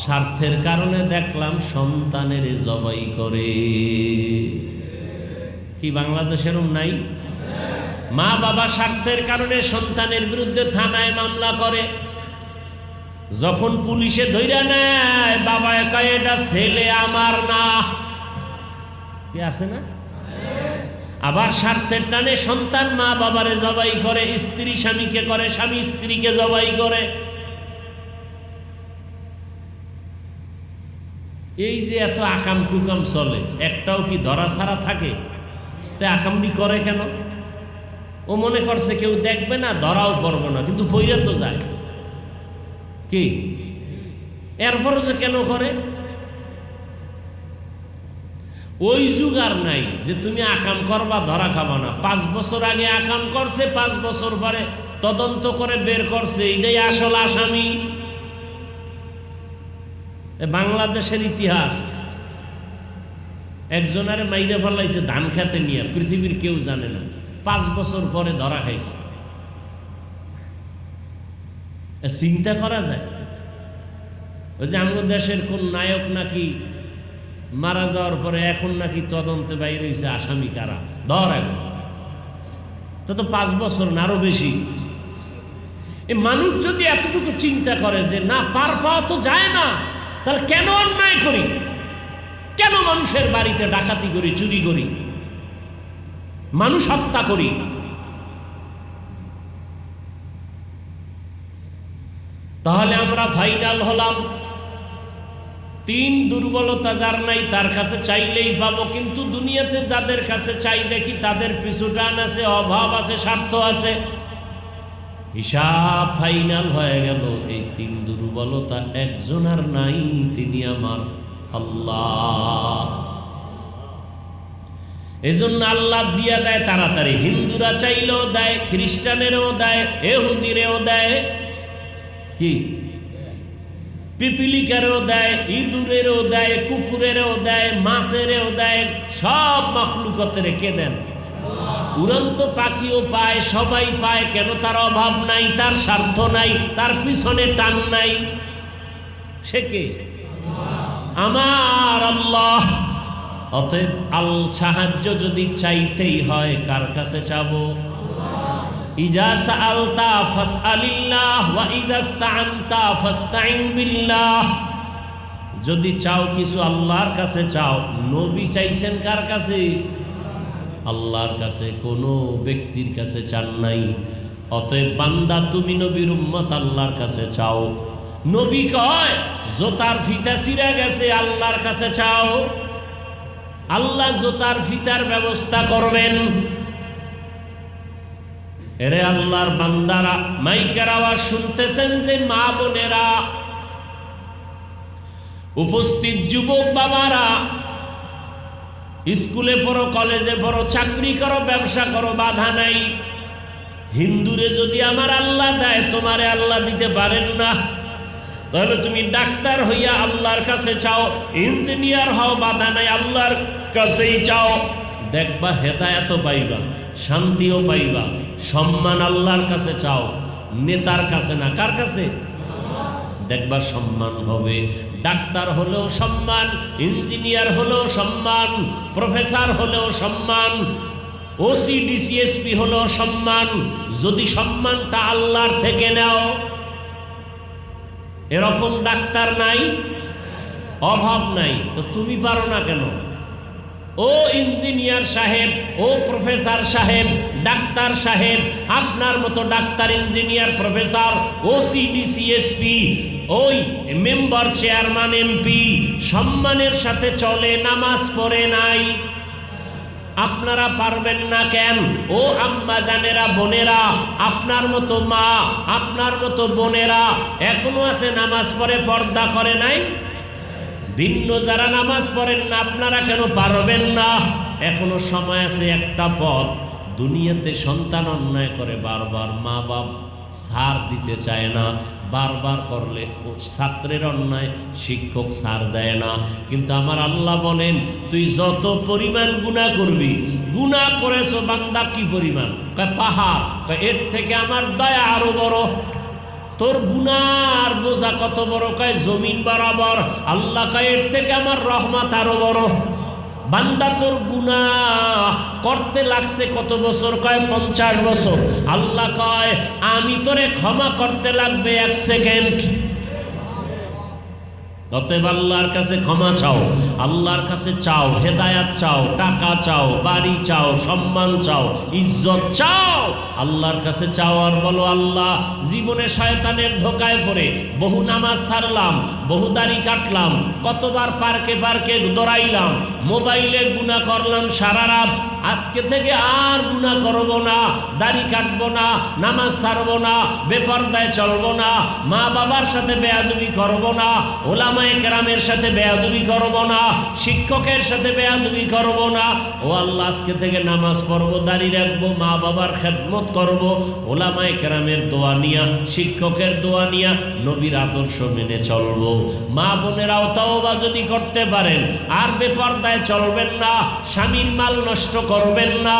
স্বার্থের কারণে দেখলাম সন্তানের জবাই করে। কি বাংলাদেশের নাই? মা বাবা স্বার্থের কারণে সন্তানের বিরুদ্ধে থানায় মামলা করে। যখন পুলিশে ধইরা নেয়, বাবা কয় এটা ছেলে আমার না। কি আছে না? আবার স্বার্থের টানে সন্তান মা বাবারে জবাই করে, স্ত্রী স্বামীকে করে, স্বামী স্ত্রীকে জবাই করে। এই যে এত আকাম কুকাম চলে, একটাও কি ধরা ছাড়া থাকে? তাই আকামটি করে কেন? ও মনে করছে কেউ দেখবে না, ধরাও পড়বো না, কিন্তু পইরা তো যায়। কি? এরপরে যে কেন করে? ওই যুগ আর নাই যে তুমি আকাম করবা ধরা খাবা না। 5 বছর আগে আকাম করছে, 5 বছর পরে তদন্ত করে বের করছে এটাই আসল আসামি। বাংলাদেশের ইতিহাস, একজনের মাইরে ফেলাইছে ধান খেতে নিয়ে, পৃথিবীর কেউ জানে না, 5 বছর পরে ধরা খাইছে। চিন্তা করা যায়? ওই যে আমাদের দেশের কোন নায়ক নাকি মারা যাওয়ার পরে এখন নাকি তদন্তে বাইরে হয়েছে আসামি কারা, ধর এখন তো 5 বছর না আরো বেশি। এই মানুষ যদি এতটুকু চিন্তা করে যে না, পার পাওয়া তো যায় না, তাহলে কেন অন্যায় করি? কেন মানুষের বাড়িতে ডাকাতি করি, চুরি করি, মানুষ হত্যা করি? তাহলে আমরা ফাইনাল হলাম। 3 দুর্বলতা যার নাই তার কাছে চাইলেই পাবো, কিন্তু দুনিয়াতে যাদের কাছে চাই দেখি তাদের পিছু টান আছে, অভাব আছে, স্বার্থ আছে। হিসাব ফাইনাল হয়ে গেল, এই 3 দুর্বলতা একজন আর নাই, তিনি আমার আল্লাহ। এজন্য আল্লাহ দিয়া দেয় তাড়াতাড়ি। হিন্দুরা চাইলেও দেয়, খ্রিস্টানেরও দেয়, ইহুদিরেও দেয়, কি পিপিলিকারও দেয়, ইঁদুরেরও দেয়, কুকুরেরও দেয়, মাছেরও দেয়, সব মাখলুকতের কে দেন? উড়ন্ত পাখিও পায়, সবাই পায়। কেন? তার অভাব নাই, তার স্বার্থ নাই, তার পিছনে টান নাই। সে কে? আমার আল্লাহ। অতএব সাহায্য যদি চাইতেই হয় কার কাছে চাবো? ইজা সাআলতা ফাসআলিল্লাহ ওয়া ইজা ইসতাআনতা ফাসতাইন বিল্লাহ। যদি চাও কিছু আল্লাহর কাছে চাও। নবী চাইছেন কার কাছে? আল্লাহর কাছে, কোনো ব্যক্তির কাছে চান নাই। অতএব বান্দা তুমি নবীর উম্মত, আল্লাহর কাছে চাও। নবী কয় জোতার ফিতা ছিঁড়ে গেছে, আল্লাহর কাছে চাও। আল্লাহ জোতার ফিতার ব্যবস্থা করবেন। এরে আল্লাহর বান্দারা, মাইকের আওয়াজ শুনতেছেন যে মা বোনেরা, উপস্থিত যুবক বাবারা, স্কুলে পড়ো, কলেজে পড়ো, চাকরি করো, ব্যবসা করো, বাধা নাই। হিন্দুরে যদি আমার আল্লাহ দেয়, তোমারে আল্লাহ দিতে পারেন না, তাহলে তুমি ডাক্তার হইয়া আল্লাহর কাছে চাও, ইঞ্জিনিয়ার হও, বাধা নাই, আল্লাহর কাছেই চাও। দেখবা হেদায়েতও পাইবা, শান্তিও পাইবা, সম্মান আল্লাহর কাছে চাও, নেতার কাছে না। কার কাছে? দেখবা সম্মান হবে। ডাক্তার হলেও সম্মান, ইঞ্জিনিয়ার হলেও সম্মান, প্রফেসর হলেও সম্মান, ওসি ডিসিএসপি হলেও সম্মান। যদি সম্মানটা আল্লাহর থেকে নাও। এরকম ডাক্তার নাই, অভাব নাই, তো তুমি পারো না কেন? ও ইঞ্জিনিয়ার সাহেব, ও প্রফেসর সাহেব, ডাক্তার সাহেব, আপনার মতো doctor, engineer, professor, OC DC SP, ওই মেম্বার, চেয়ারম্যান, এমপি সম্মানের সাথে চলে, নামাজ পড়ে নাই। আপনারা পারবেন না কেন? ও আম্মা জানেরা, বোনেরা, আপনার মতো মা, আপনার মতো বোনেরা এখনো আছে নামাজ পড়ে, পর্দা করে নাই। ভিন্ন যারা নামাজ পড়েন না, আপনারা কেন পারবেন না? এখনো সময় আছে। একটা পথ, দুনিয়াতে সন্তান অন্যায় করে বারবার, মা বাপ ছাড় দিতে চায় না, বারবার করলে ছাত্রের অন্যায় শিক্ষক ছাড় দেয় না। কিন্তু আমার আল্লাহ বলেন, তুই যত পরিমাণ গুনাহ করবি, গুনাহ করেছো বান্দা কি পরিমাণ? কয় পাহাড়। কয় এর থেকে আমার দয়া আরো বড়। তোর গুনার বোঝা কত বড়? কয় জমিন বরাবর। আল্লাহ কয় এর থেকে আমার রহমত আরো বড়। বান্দা তোর গুনাহ করতে লাগছে কত বছর? কয় 50 বছর। আল্লাহ কয় আমি তোরে ক্ষমা করতে লাগবে 1 সেকেন্ড। অতএব আল্লাহর কাছে ক্ষমা চাও, আল্লাহর কাছে চাও, হেদায়াত চাও, টাকা চাও, বাড়ি চাও, সম্মান চাও, ইজ্জত চাও, আল্লাহর কাছে চাও। আর বলো আল্লাহ, জীবনে শয়তানের ধোকায় পড়ে বহু নামাজ ছাড়লাম, বহু দাড়ি কাটলাম, কতবার পার্কে পার্কে দৌড়াইলাম, মোবাইলে গুনাহ করলাম সারা রাত। আজকে থেকে আর গুনাহ করব না, দাড়ি কাটবো না, নামাজ ছাড়বো না, বেপরদায় চলবো না, মা বাবার সাথে বেয়াদবি করবো না, ওলামায়ে কেরামের সাথে বেয়াদবি করবো না, শিক্ষকের সাথে বেয়াদবি করবো না। ও আল্লাহ, আজকে থেকে নামাজ পড়বো, দাড়ি রাখবো, মা বাবার খেদমত করবো, ওলামায়ে কেরামের দোয়া নিয়া, শিক্ষকের দোয়া নিয়া, নবীর আদর্শ মেনে চলবো। মা বোনেরাও তাওবা যদি করতে পারেন, আর বেপরদায় চলবেন না, স্বামীর মাল নষ্ট করবেন না,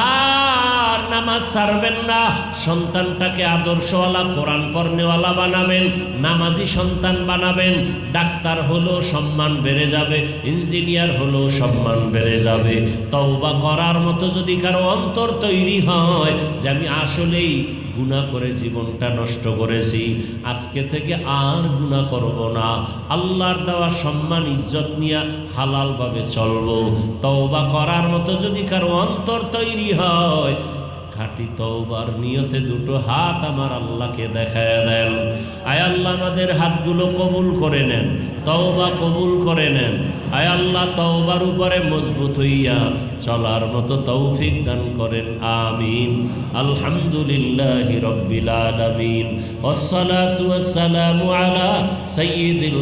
আর নামাজ ছাড়বেন না। সন্তানটাকে আদর্শওয়ালা, কোরআন পড়নেওয়ালা বানাবেন, নামাজি সন্তান বানাবেন। ডাক্তার হলেও সম্মান বেড়ে যাবে, ইঞ্জিনিয়ার হলেও সম্মান বেড়ে যাবে। তওবা করার মতো যদি কারো অন্তর তৈরি হয় যে আমি আসলেই গুনাহ করে জীবনটা নষ্ট করেছি, আজকে থেকে আর গুনাহ করব না, আল্লাহর দেওয়া সম্মান ইজ্জত নিয়ে হালালভাবে চলবো। তওবা করার মতো যদি কারো অন্তর তৈরি হয়, খাঁটি তওবার নিয়তে দুটো হাত আমার আল্লাহকে দেখায় দেন। আয় আল্লাহ আমাদের হাতগুলো কবুল করে নেন, তওবা কবুল করে নেন। আয় আল্লাহ তওবার উপরে মজবুত হইয়া চলার মতো তৌফিক দান করেন, আমিন। আলহামদুলিল্লাহি রাব্বিল আলামিন, ওয়াসসালাতু ওয়াসসালামু আলা সাইয়্যিদিল